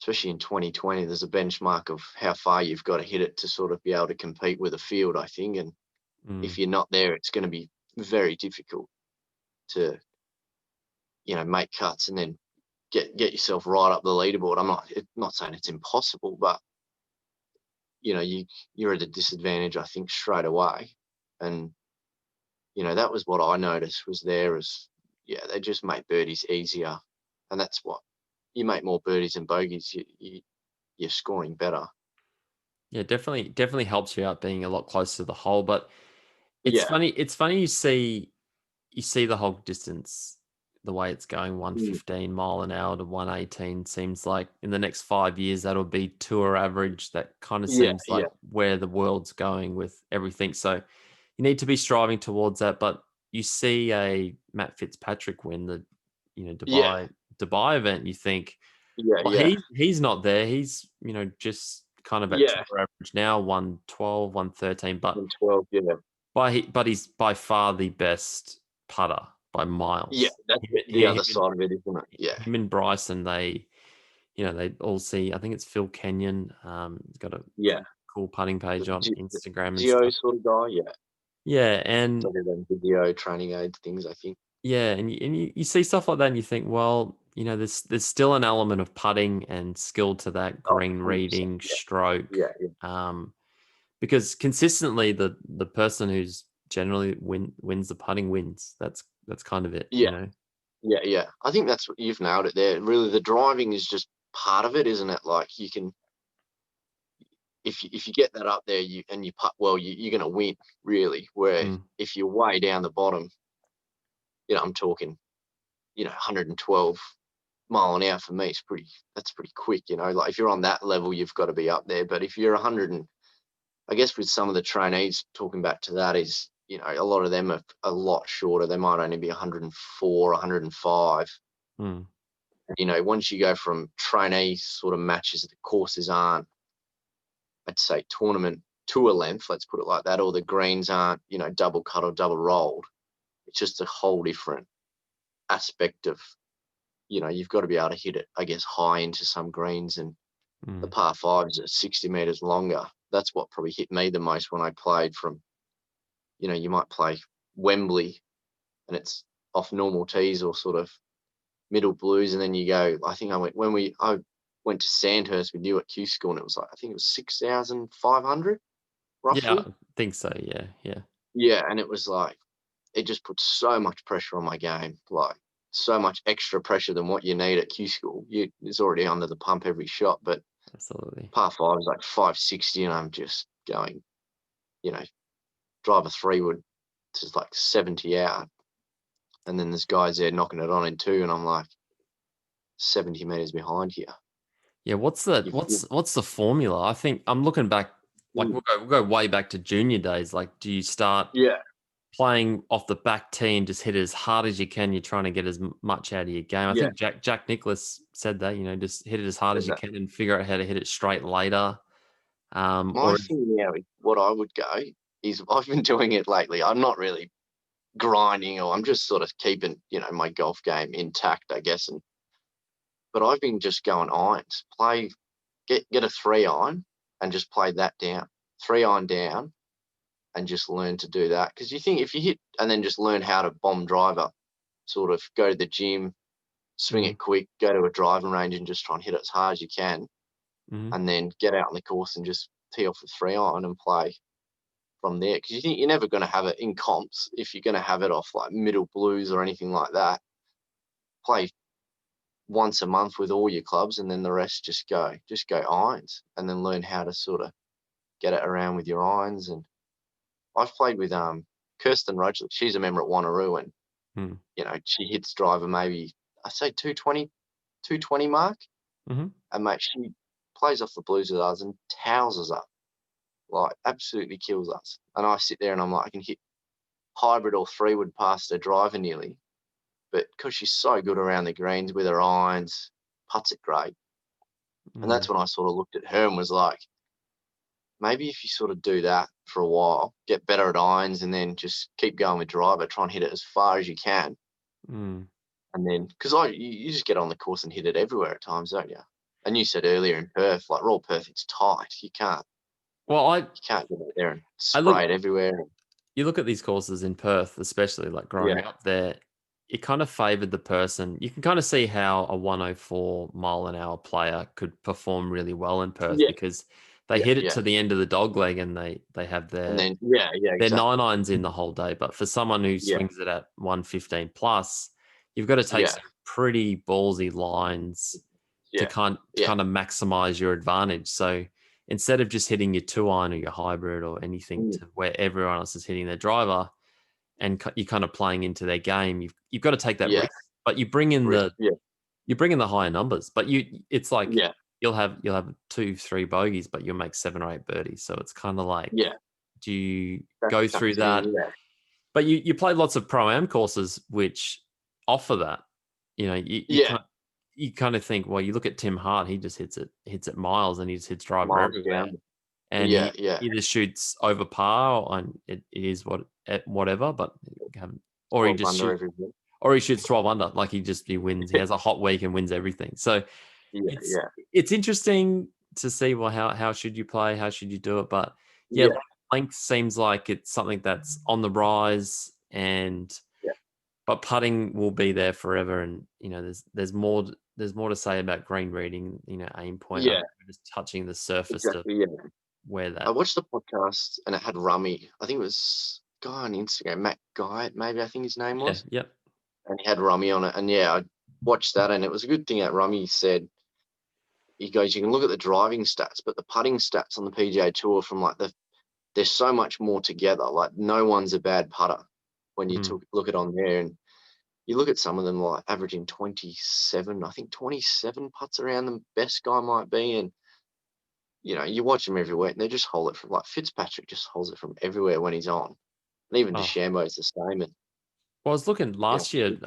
especially in 2020, there's a benchmark of how far you've got to hit it to sort of be able to compete with a field, I think. And Mm. If you're not there, it's going to be very difficult to, make cuts and then get yourself right up the leaderboard. I'm not saying it's impossible, but you're at a disadvantage, I think, straight away. And that was what I noticed was there is, yeah, they just make birdies easier, and that's what you make more birdies and bogeys, you're scoring better. Yeah, definitely helps you out being a lot closer to the hole. But it's Yeah. funny. It's funny you see the whole distance, the way it's going, Mm. 115 mile an hour to 118 seems like in the next 5 years that'll be tour average. That kind of Yeah, seems like yeah, where the world's going with everything. So you need to be striving towards that. But you see a Matt Fitzpatrick win the, yeah, Dubai event, you think, yeah, well, yeah, he's not there. He's, just kind of at yeah. tour average now, 112, 113. But 12, yeah. he's by far the best putter by Yeah, miles. that's Him, the him, other side of it, isn't it? Yeah. him and Bryson, they all see. I think it's Phil Kenyon. He's got a Yeah. cool putting The page on the Instagram and physio stuff. sort of guy, yeah. Yeah, and Sort of them physio training aid things, I think. yeah, and you see stuff like that, and you think, well, there's still an element of putting and skill to that Oh, green 100%. reading, Yeah. stroke, Yeah, yeah. um, because consistently the person who's generally wins the putting wins. That's kind of it, Yeah, yeah, yeah. I think that's what you've nailed it there. Really, the driving is just part of it, isn't it? Like, you can if you get that up there, you putt well, you're gonna win, really. Where Mm, if you're way down the bottom, I'm talking, 112 mile an hour for me is that's pretty quick, like if you're on that level, you've got to be up there. But if you're 100 and I guess with some of the trainees talking back to that is, a lot of them are a lot shorter. They might only be 104, 105. mm, Once you go from trainee sort of matches, the courses aren't, I'd say, tournament tour length, let's put it like that, or the greens aren't, double cut or double rolled. It's just a whole different aspect of, you've got to be able to hit it, I guess, high into some greens, and the mm. par fives are 60 meters longer. That's what probably hit me the most when I played from, you might play Wembley and it's off normal tees or sort of middle blues, and then you go. I think I went to Sandhurst with you at Q School, and it was like I think it was 6,500 Yeah, roughly. I think so. Yeah, yeah. Yeah, and it was like it just put so much pressure on my game, like so much extra pressure than what you need at Q School. It's already under the pump every shot, but Absolutely. par five is like 560, and I'm just going, you know, drive a three wood to like 70 out, and then there's guys there knocking it on in two, and I'm like 70 meters behind here. Yeah, what's the You've what's the formula? I think I'm looking back, like mm, we'll go way back to junior days. Like, do you start yeah, playing off the back tee and just hit it as hard as you can? You're trying to get as much out of your game. I yeah, think Jack Nicholas said that, just hit it as hard said as you that. can and figure out how to hit it straight later. My Or thing now, what I would go is I've been doing it lately. I'm not really grinding, or I'm just sort of keeping, my golf game intact, I guess. But I've been just going irons. Get a 3 iron and just play that down. 3 iron down and just learn to do that. Because you think if you hit and then just learn how to bomb driver, sort of go to the gym, swing mm, it quick, go to a driving range and just try and hit it as hard as you can, mm, and then get out on the course and just tee off a 3 iron and play from there. Because you think you're never going to have it in comps if you're going to have it off like middle blues or anything like that. Play once a month with all your clubs, and then the rest just go irons, and then learn how to sort of get it around with your irons. And I've played with Kirsten Rudgley. She's a member at Wanneroo, and mm, she hits driver maybe I say 220 mark, mhm. and mate, she plays off the blues with us and towels us up, like absolutely kills us. And I sit there and I'm like, I can hit hybrid or three wood past her driver nearly, but because she's so good around the greens with her irons, puts it great. And Mm, that's when I sort of looked at her and was like, maybe if you sort of do that for a while, get better at irons, and then just keep going with driver, try and hit it as far as you can. mm. And then, because you just get on the course and hit it everywhere at times, don't you? And you said earlier in Perth, like Royal Perth, it's tight. You can't Well, I you can't get out there and I spray look it everywhere. you look at these courses in Perth, especially like growing Yeah. up there, it kind of favored the person. You can kind of see how a 104 mile an hour player could perform really well in Perth Yeah. because they Yeah. hit it Yeah. to the end of the dog leg and they have And then yeah, their exactly. nine irons in the whole day. But for someone who Yeah. swings it at 115 plus, you've got to take Yeah. some pretty ballsy lines to Yeah. Yeah. kind of maximize your advantage. So instead of just hitting your two iron or your hybrid or anything Mm. to where everyone else is hitting their driver, and you're kind of playing into their game, you've got to take that Yeah. risk. But you bring in Risk. the Yeah. higher numbers. But it's like Yeah. you'll have 2, 3 bogeys, but you'll make 7 or 8 birdies. So it's kind of like, Yeah. do you That's go the tough through thing. that? Yeah. But you play lots of pro-am courses which offer that. You know, Yeah. you kind of think, well, you look at Tim Hart, he just hits it miles and he just hits driver Miles everywhere. down. And Yeah. he Yeah. either shoots over par and it is whatever, but or he 12 just under shoots every week. or he shoots 12 under, like he wins. He has a hot week and wins everything. So Yeah. it's Yeah. it's interesting to see, well, how should you play? How should you do it? But yeah, Yeah. length seems like it's something that's on the rise, and Yeah. but putting will be there forever. And there's more to say about green reading. Aim point. I Yeah. think we're just touching the surface of Exactly. Yeah. where I that. watched the podcast and it had Rummy. I think it was a guy on Instagram, Matt Guy, maybe I think his name Yeah. was. Yep. And he had Rummy on it. And yeah, I watched that and it was a good thing that Rummy said, he goes, you can look at the driving stats, but the putting stats on the PGA Tour from like there's so much more together. Like no one's a bad putter when you Mm. look at on there. And you look at some of them like averaging 27, I think 27 putts around the best guy might be. And, you watch them every week and they just hold it from like Fitzpatrick just holds it from everywhere when he's on. And even Oh, DeChambeau's the same. And, well, I was looking you know, last year.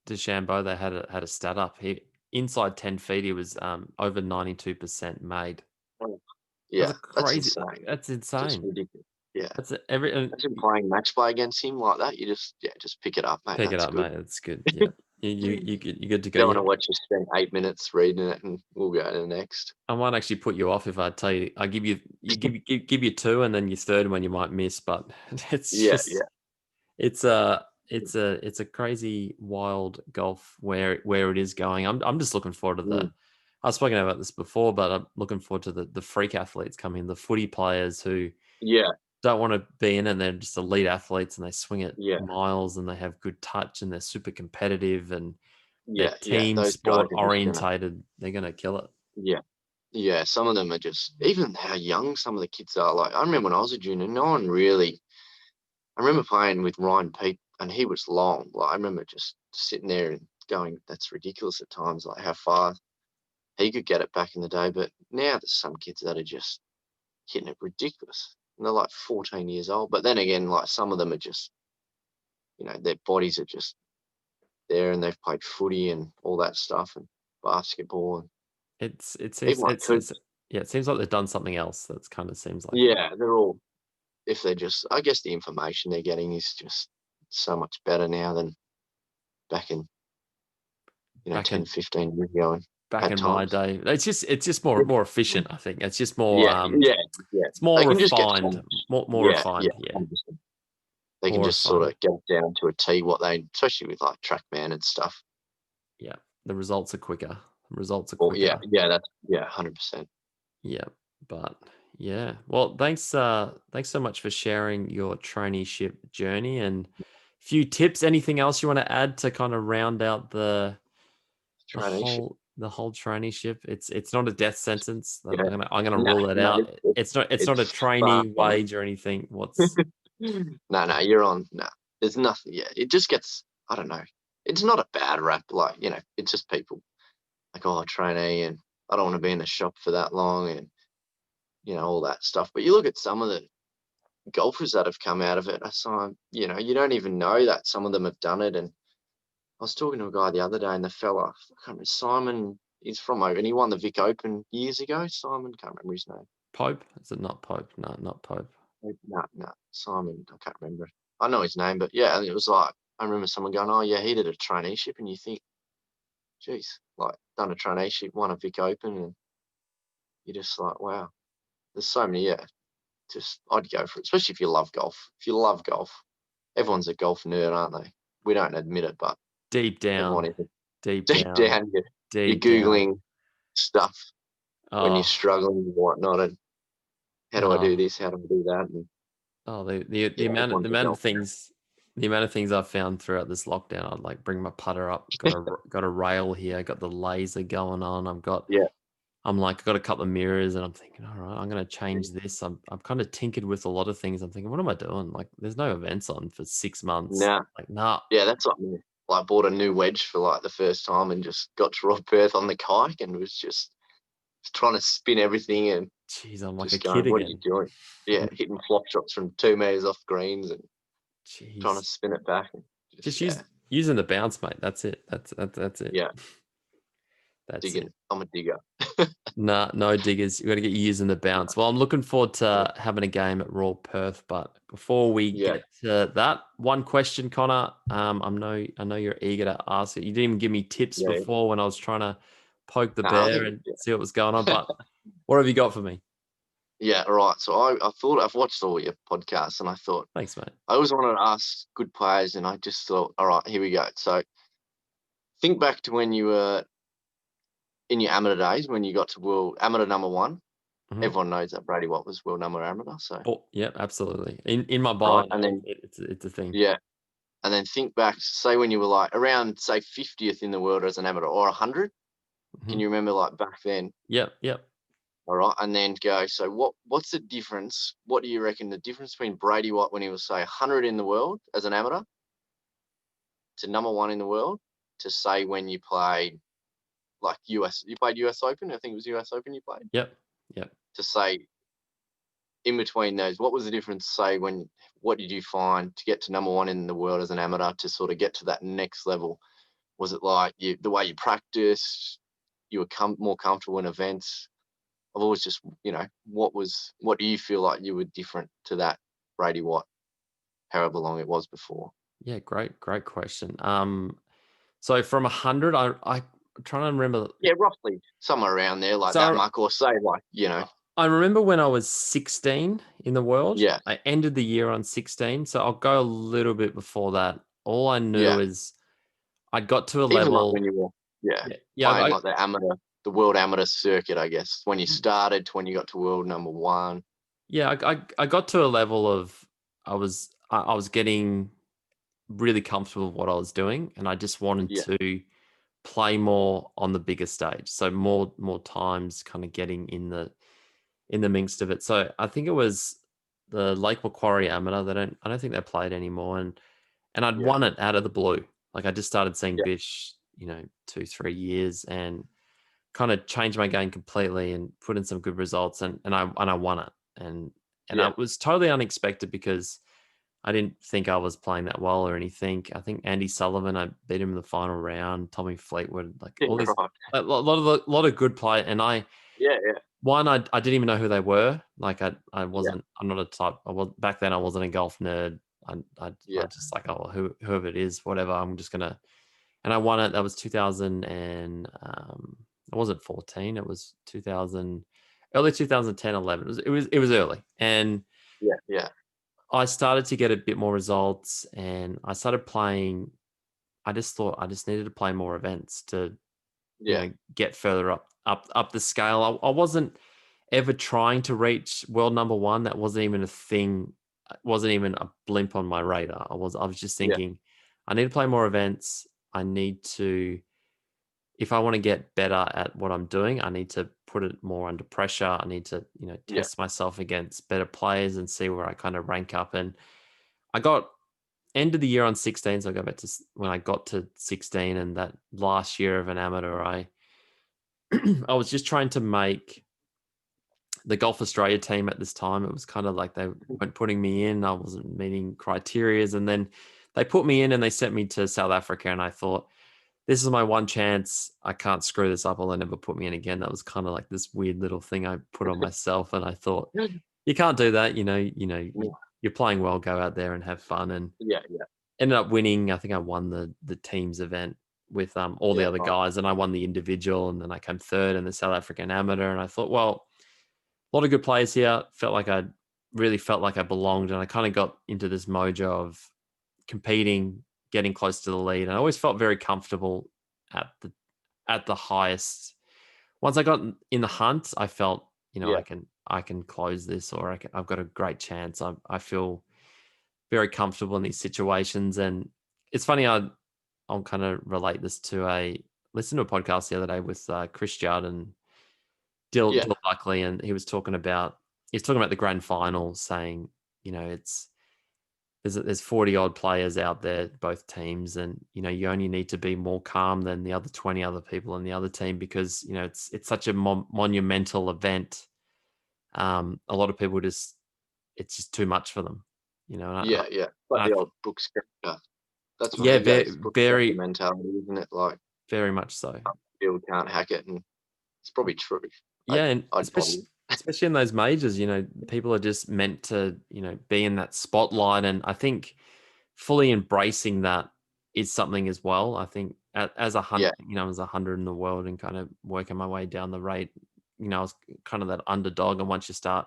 DeChambeau, they had a stat up. He inside 10 feet, he was over 92% made. oh, That's yeah, a that's crazy. insane. That's Just insane. ridiculous. Yeah. That's every Imagine playing match play against him like that. You just pick it up, mate. pick it That's up, good. mate. That's good. Yeah, you good to go. Don't want to watch you spend 8 minutes reading it and we'll go to the next. I might actually put you off if I tell you. I give you two, and then your third one you might miss. But it's Yeah, yeah. just it's a crazy wild golf where it is going. I'm just looking forward to Mm, the. I've spoken about this before, but I'm looking forward to the freak athletes coming, the footy players who yeah, don't want to be in, and they're just elite athletes, and they swing it yeah, miles, and they have good touch, and they're super competitive, and they're yeah. team Those guys sport are just gonna, orientated. They're gonna kill it. yeah, yeah. Some of them are just, even how young some of the kids are. Like, I remember when I was a junior, no one really, I remember playing with Ryan Peake and he was long. Like, I remember just sitting there and going, that's ridiculous at times, like how far he could get it back in the day. But now there's some kids that are just hitting it ridiculous. And they're like 14 years old. But then again, like some of them are just, their bodies are just there and they've played footy and all that stuff and basketball. And even like It's yeah, it seems like they've done something else. That's kind of seems like it. yeah, they're all, if they're just, I guess the information they're getting is just so much better now than back in, Back 10, in 15 years ago and back at in my times. day, it's just more efficient. I think it's just more Yeah, yeah, yeah. it's more They can just get so refined, much. more Yeah, yeah, refined. Yeah, 100%. They can more just sort refined. of get it down to a T what they, especially with like TrackMan and stuff. Yeah, the results are quicker. Results are Or yeah, quicker. yeah, that's yeah, 100%. Yeah, but yeah. Well, thanks so much for sharing your traineeship journey and few tips. Anything else you want to add to kind of round out Traineeship. the whole traineeship? It's not a death sentence. Yeah. I'm gonna No, rule it no, out. It's not a it's far trainee from wage or anything. What's it. No, you're on. No, there's nothing. Yeah, it just gets. I don't know. It's not a bad rap. Like it's just people like, oh, trainee, and I don't want to be in the shop for that long, and all that stuff. But you look at some of the golfers that have come out of it. I saw, you don't even know that some of them have done it. And I was talking to a guy the other day, and the fella, I can't remember, Simon, he's from over, and he won the Vic Open years ago. Simon, can't remember his name. Pope? Is it not Pope? No, not Pope. No, Simon, I can't remember. I know his name, but yeah, and it was like, I remember someone going, oh, yeah, he did a traineeship, and you think, geez, like, done a traineeship, won a Vic Open, and you're just like, wow, there's so many, yeah. I'd go for it, especially if you love golf. If you love golf, everyone's a golf nerd, aren't they? We don't admit it, but Deep everyone down, is. deep Deep down, down, you're deep down. Googling stuff when you're Oh, struggling and whatnot, and how do I oh, do this? How do I do that? And oh, the yeah, amount of everyone's a golf nerd. the amount of things I've found throughout this lockdown. I'd like bring my putter up. Got a rail here. Got the laser going on. Yeah, I'm like, I've got a couple of mirrors, and I'm thinking, all right, I'm going to change this. I'm kind of tinkered with a lot of things. I'm thinking, what am I doing? Like, there's no events on for 6 months. nah, Like, nah, yeah, that's like me. Like, bought a new wedge for like the first time and just got to Rob Perth on the kayak and was just trying to spin everything and jeez, I'm like a just going, kid "What are you again. doing?" Yeah, hitting flop shots from 2 meters off greens and trying to Jeez, spin it back and just just yeah, using the bounce, mate. That's it. That's it. yeah, That's digging. it. I'm a digger. Nah, no diggers. You got to get using the No, bounce. Well, I'm looking forward yeah, to having a game at Royal Perth. But before we yeah, get to that, one question, Connor. I know you're eager to ask it. You didn't even give me tips yeah. before when I was trying to poke the No, I'll bear give and it. see what was going on. But what have you got for me? Yeah, right. So I thought I've watched all your podcasts and I thought Thanks, mate. I always wanted to ask good players and I just thought, all right, here we go. So think back to when you were in your amateur days when you got to world amateur number one. Hmm. Everyone knows that Brady Watt was world number amateur. So Oh, yeah, absolutely. In my right, bio, and then it's a thing. yeah, and then think back. Say when you were like around say 50th in the world as an amateur or 100. Hmm. Can you remember like back then? Yep, yep. All right, and then go. So what's the difference? What do you reckon the difference between Brady Watt when he was say 100 in the world as an amateur to number one in the world to say when you played like you played US Open. I think it was US Open you played. Yep. Yep. To say in between those, what was the difference? Say what did you find to get to number one in the world as an amateur to sort of get to that next level? Was it like the way you practiced? You were more comfortable in events. I've always just what do you feel like you were different to that Brady Watt, however long it was before? Yeah, great question. So from 100, I'm trying to remember. Yeah, roughly somewhere around there, like that So mark, or say like I remember when I was 16 in the world. yeah, I ended the year on 16, so I'll go a little bit before that. All I knew yeah. is I got to a Even like level. when you were, yeah, Yeah, yeah, playing like the world amateur circuit, I guess, when you started to when you got to world number one. yeah. I got to a level of I was getting really comfortable with what I was doing, and I just wanted Yeah, to play more on the bigger stage. So more times, kind of getting in the midst of it. So I think it was the Lake Macquarie Amateur. I don't think they played anymore, and I'd yeah, won it out of the blue. Like I just started seeing yeah, Bish, 2-3 years, and kind of changed my game completely and put in some good results, and I won it, and yeah, I was totally unexpected because I didn't think I was playing that well or anything. I think Andy Sullivan, I beat him in the final round. Tommy Fleetwood, like yeah, all these, right. a lot of good play, and Yeah, yeah, I didn't even know who they were. Like I yeah, wasn't. I'm not a type. Back then. I wasn't a golf nerd. I yeah, just like, oh, whoever it is, whatever. I'm just gonna. And I won it. That was 2000 and it wasn't 14. It was 2000, early 2010, 11. It was early, and yeah, yeah, I started to get a bit more results, and I started playing. I just thought I just needed to play more events to yeah, get further up the scale. I wasn't ever trying to reach world number one. That wasn't even a thing. Wasn't even a blimp on my radar. I was just yeah, thinking, I need to play more events. I need to, if I want to get better at what I'm doing, I need to put it more under pressure. I need to, yeah, test myself against better players and see where I kind of rank up. And I got end of the year on 16. So I go back to when I got to 16 and that last year of an amateur, I was just trying to make the Golf Australia team at this time. It was kind of like they weren't putting me in. I wasn't meeting criterias. And then they put me in and they sent me to South Africa. And I thought, this is my one chance. I can't screw this up. Or they never put me in again. That was kind of like this weird little thing I put on myself. And I thought, you can't do that. You're playing well, go out there and have fun. And yeah, yeah, ended up winning. I think I won the teams event with all the yeah, other right. guys, and I won the individual, and then I came third in the South African amateur. And I thought, well, a lot of good players here. Felt like I'd really felt like I belonged, and I kind of got into this mojo of competing, getting close to the lead. And I always felt very comfortable at the highest. Once I got in the hunt, I felt, Yeah. I can close this, or I've got a great chance. I feel very comfortable in these situations. And it's funny, I'll kind of relate this to listen to a podcast the other day with Chris Judd and Yeah. Dill Buckley, and he's talking about the grand final, saying, it's there's 40 odd players out there, both teams, and you only need to be more calm than the other 20 other people in the other team, because it's such a monumental event. A lot of people it's just too much for them, and Yeah. Yeah. Like I the old Brooks character. That's what yeah, he very, goes. Brooks character very, mentality, isn't it? Like, very much so. Bill can't hack it, and it's probably true. Yeah, and I'd especially probably. especially in those majors, people are just meant to, be in that spotlight. And I think fully embracing that is something as well. I think as a Yeah. hunt, as 100 in the world and kind of working my way down the rate, I was kind of that underdog. And once you start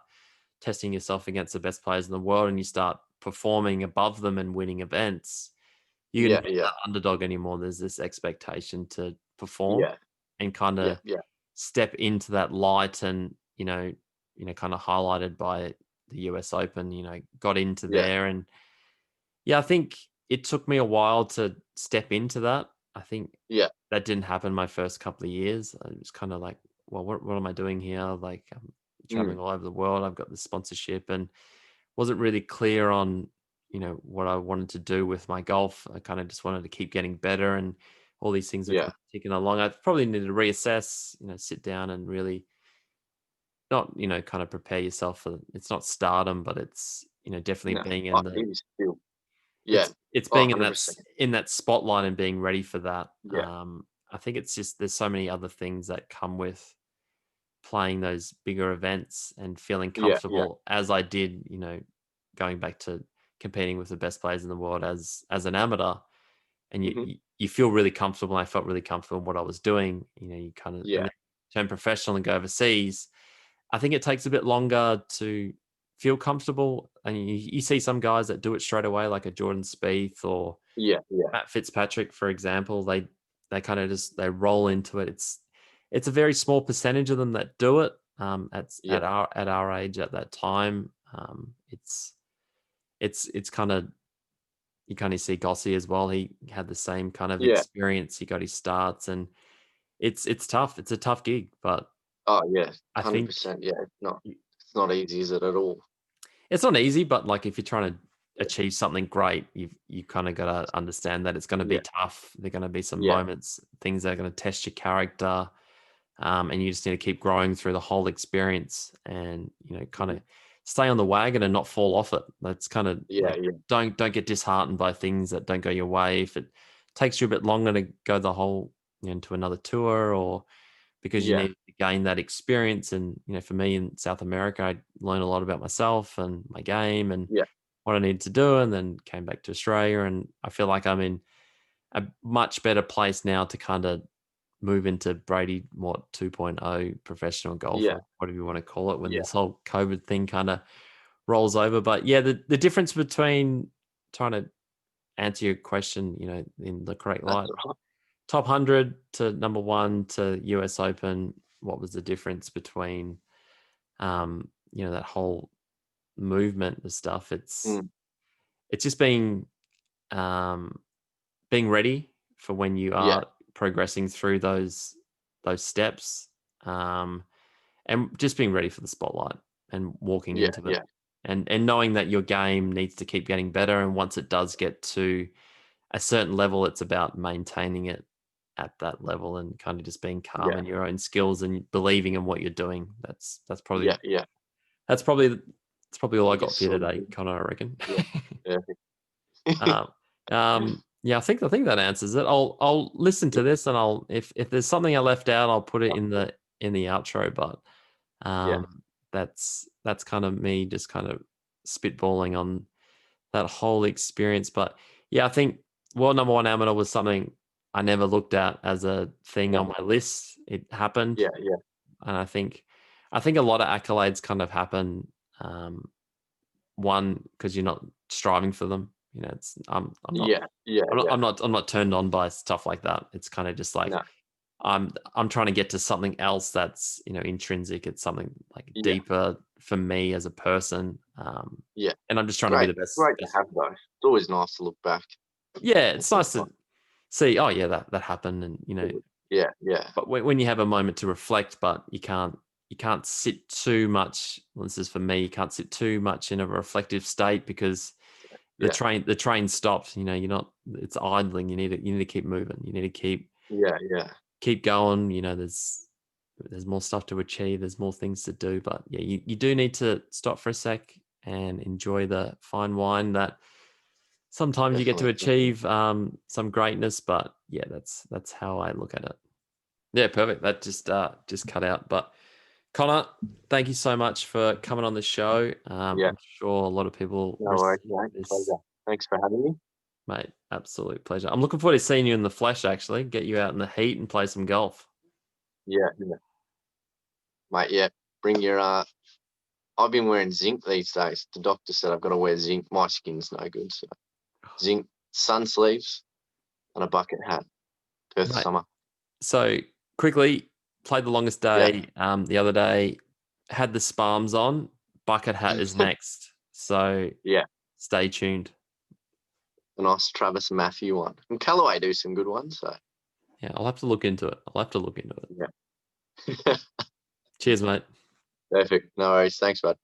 testing yourself against the best players in the world and you start performing above them and winning events, you're Yeah. not Yeah. that underdog anymore. There's this expectation to perform Yeah. and kind Yeah. of Yeah. step into that light. And kind of highlighted by the US Open, got into Yeah. there. And yeah, I think it took me a while to step into that. I think Yeah. that didn't happen my first couple of years. I was kind of like, well, what am I doing here? Like, I'm Mm. traveling all over the world. I've got this sponsorship, and wasn't really clear on, what I wanted to do with my golf. I kind of just wanted to keep getting better, and all these things are kind Yeah. of ticking along. I probably need to reassess, sit down and really not, kind of prepare yourself for, it's not stardom, but it's, definitely No. being Oh, in the, he was still. Yeah. it's Oh, being in that 100%. in that spotlight and being ready for that. Yeah. I think it's just there's so many other things that come with playing those bigger events and feeling Yeah. Yeah. comfortable, as I did, going back to competing with the best players in the world as an amateur. And you, Hmm. you feel really comfortable. I felt really comfortable in what I was doing. You kind of, and Yeah. then turn professional and go overseas. I think it takes a bit longer to feel comfortable. And you see some guys that do it straight away, like a Jordan Spieth or Yeah. Yeah. Matt Fitzpatrick, for example. They kind of just they roll into it. It's a very small percentage of them that do it. Yeah. At our age at that time, it's kind of, you kind of see Gossie as well. He had the same kind of Yeah. experience. He got his starts, and it's tough. It's a tough gig, but Oh, yeah. I think 100%. Yeah. It's not easy, is it at all? it's not easy. But like, if you're trying to Yeah. achieve something great, you kind of got to understand that it's going to be Yeah. tough. There are going to be some Yeah. moments, things that are going to test your character, and you just need to keep growing through the whole experience, and kind Mhm. of stay on the wagon and not fall off it. That's kind of Yeah. like, Yeah. don't get disheartened by things that don't go your way. If it takes you a bit longer to go the whole, to another tour, or because you Yeah. need to gain that experience. And for me in South America, I learned a lot about myself and my game and Yeah. what I needed to do, and then came back to Australia. And I feel like I'm in a much better place now to kind of move into Brady, 2.0 professional golf, Yeah. or whatever you want to call it, when Yeah. this whole COVID thing kind of rolls over. But yeah, the difference between, trying to answer your question, in the correct That's light, right. top 100 to number one to US Open, what was the difference between, that whole movement and stuff? Mm. It's just um, being ready for when you Yeah. are progressing through those steps, um, and just being ready for the spotlight and walking Yeah. into it, Yeah. and knowing that your game needs to keep getting better. And once it does get to a certain level, it's about maintaining it at that level, and kind of just being calm Yeah. in your own skills and believing in what you're doing. That's probably Yeah. Yeah. that's probably that's probably all I got Biggest for you sort of today, thing. Connor, I reckon. Yeah. Yeah. um, yeah, I think that answers it. I'll listen Yeah. to this, and I'll, if there's something I left out, I'll put it in the outro. But Yeah. that's kind of me just kind of spitballing on that whole experience. But yeah, I think world number one amateur was something I never looked at as a thing No. on my list. It happened, Yeah. Yeah. and I think a lot of accolades kind of happen, um, one, because you're not striving for them. You know, it's I'm not Yeah, yeah, I'm not yeah. I'm not I'm not turned on by stuff like that. It's kind of just like No, I'm trying to get to something else that's, you know, intrinsic. It's something like yeah, deeper for me as a person. yeah. And I'm just trying to be Great, the best. great to have though. It's always nice to look back Yeah, and it's think, nice oh, to see. Oh yeah, that happened, and you know, yeah, yeah, but when you have a moment to reflect, but you can't sit too much. Well, this is for me. You can't sit too much in a reflective state because the yeah, train stopped. You know, you're not. It's idling. You need to keep moving. You need to yeah, yeah. keep going. You know, there's more stuff to achieve. There's more things to do. But yeah, you do need to stop for a sec and enjoy the fine wine that sometimes you get to Definitely, definitely. achieve some greatness. But yeah, that's how I look at it. Yeah, perfect. That just cut out. But Connor, thank you so much for coming on the show. Yeah, I'm sure a lot of people no worries, receive mate. this. Pleasure. Thanks for having me. Mate, absolute pleasure. I'm looking forward to seeing you in the flesh, actually. Get you out in the heat and play some golf. Yeah, yeah, mate. Yeah, bring your. I've been wearing zinc these days. The doctor said I've got to wear zinc. My skin's no good, so zinc, sun sleeves, and a bucket hat. Perth Mate, summer. so quickly, played the longest Yeah, day the other day, had the spalms on. Bucket hat is next. So yeah. stay tuned. A nice Travis Matthew one. And Callaway do some good ones. So Yeah, I'll have to look into it. I'll have to look into it. yeah, Cheers, mate. perfect. No worries. Thanks, bud.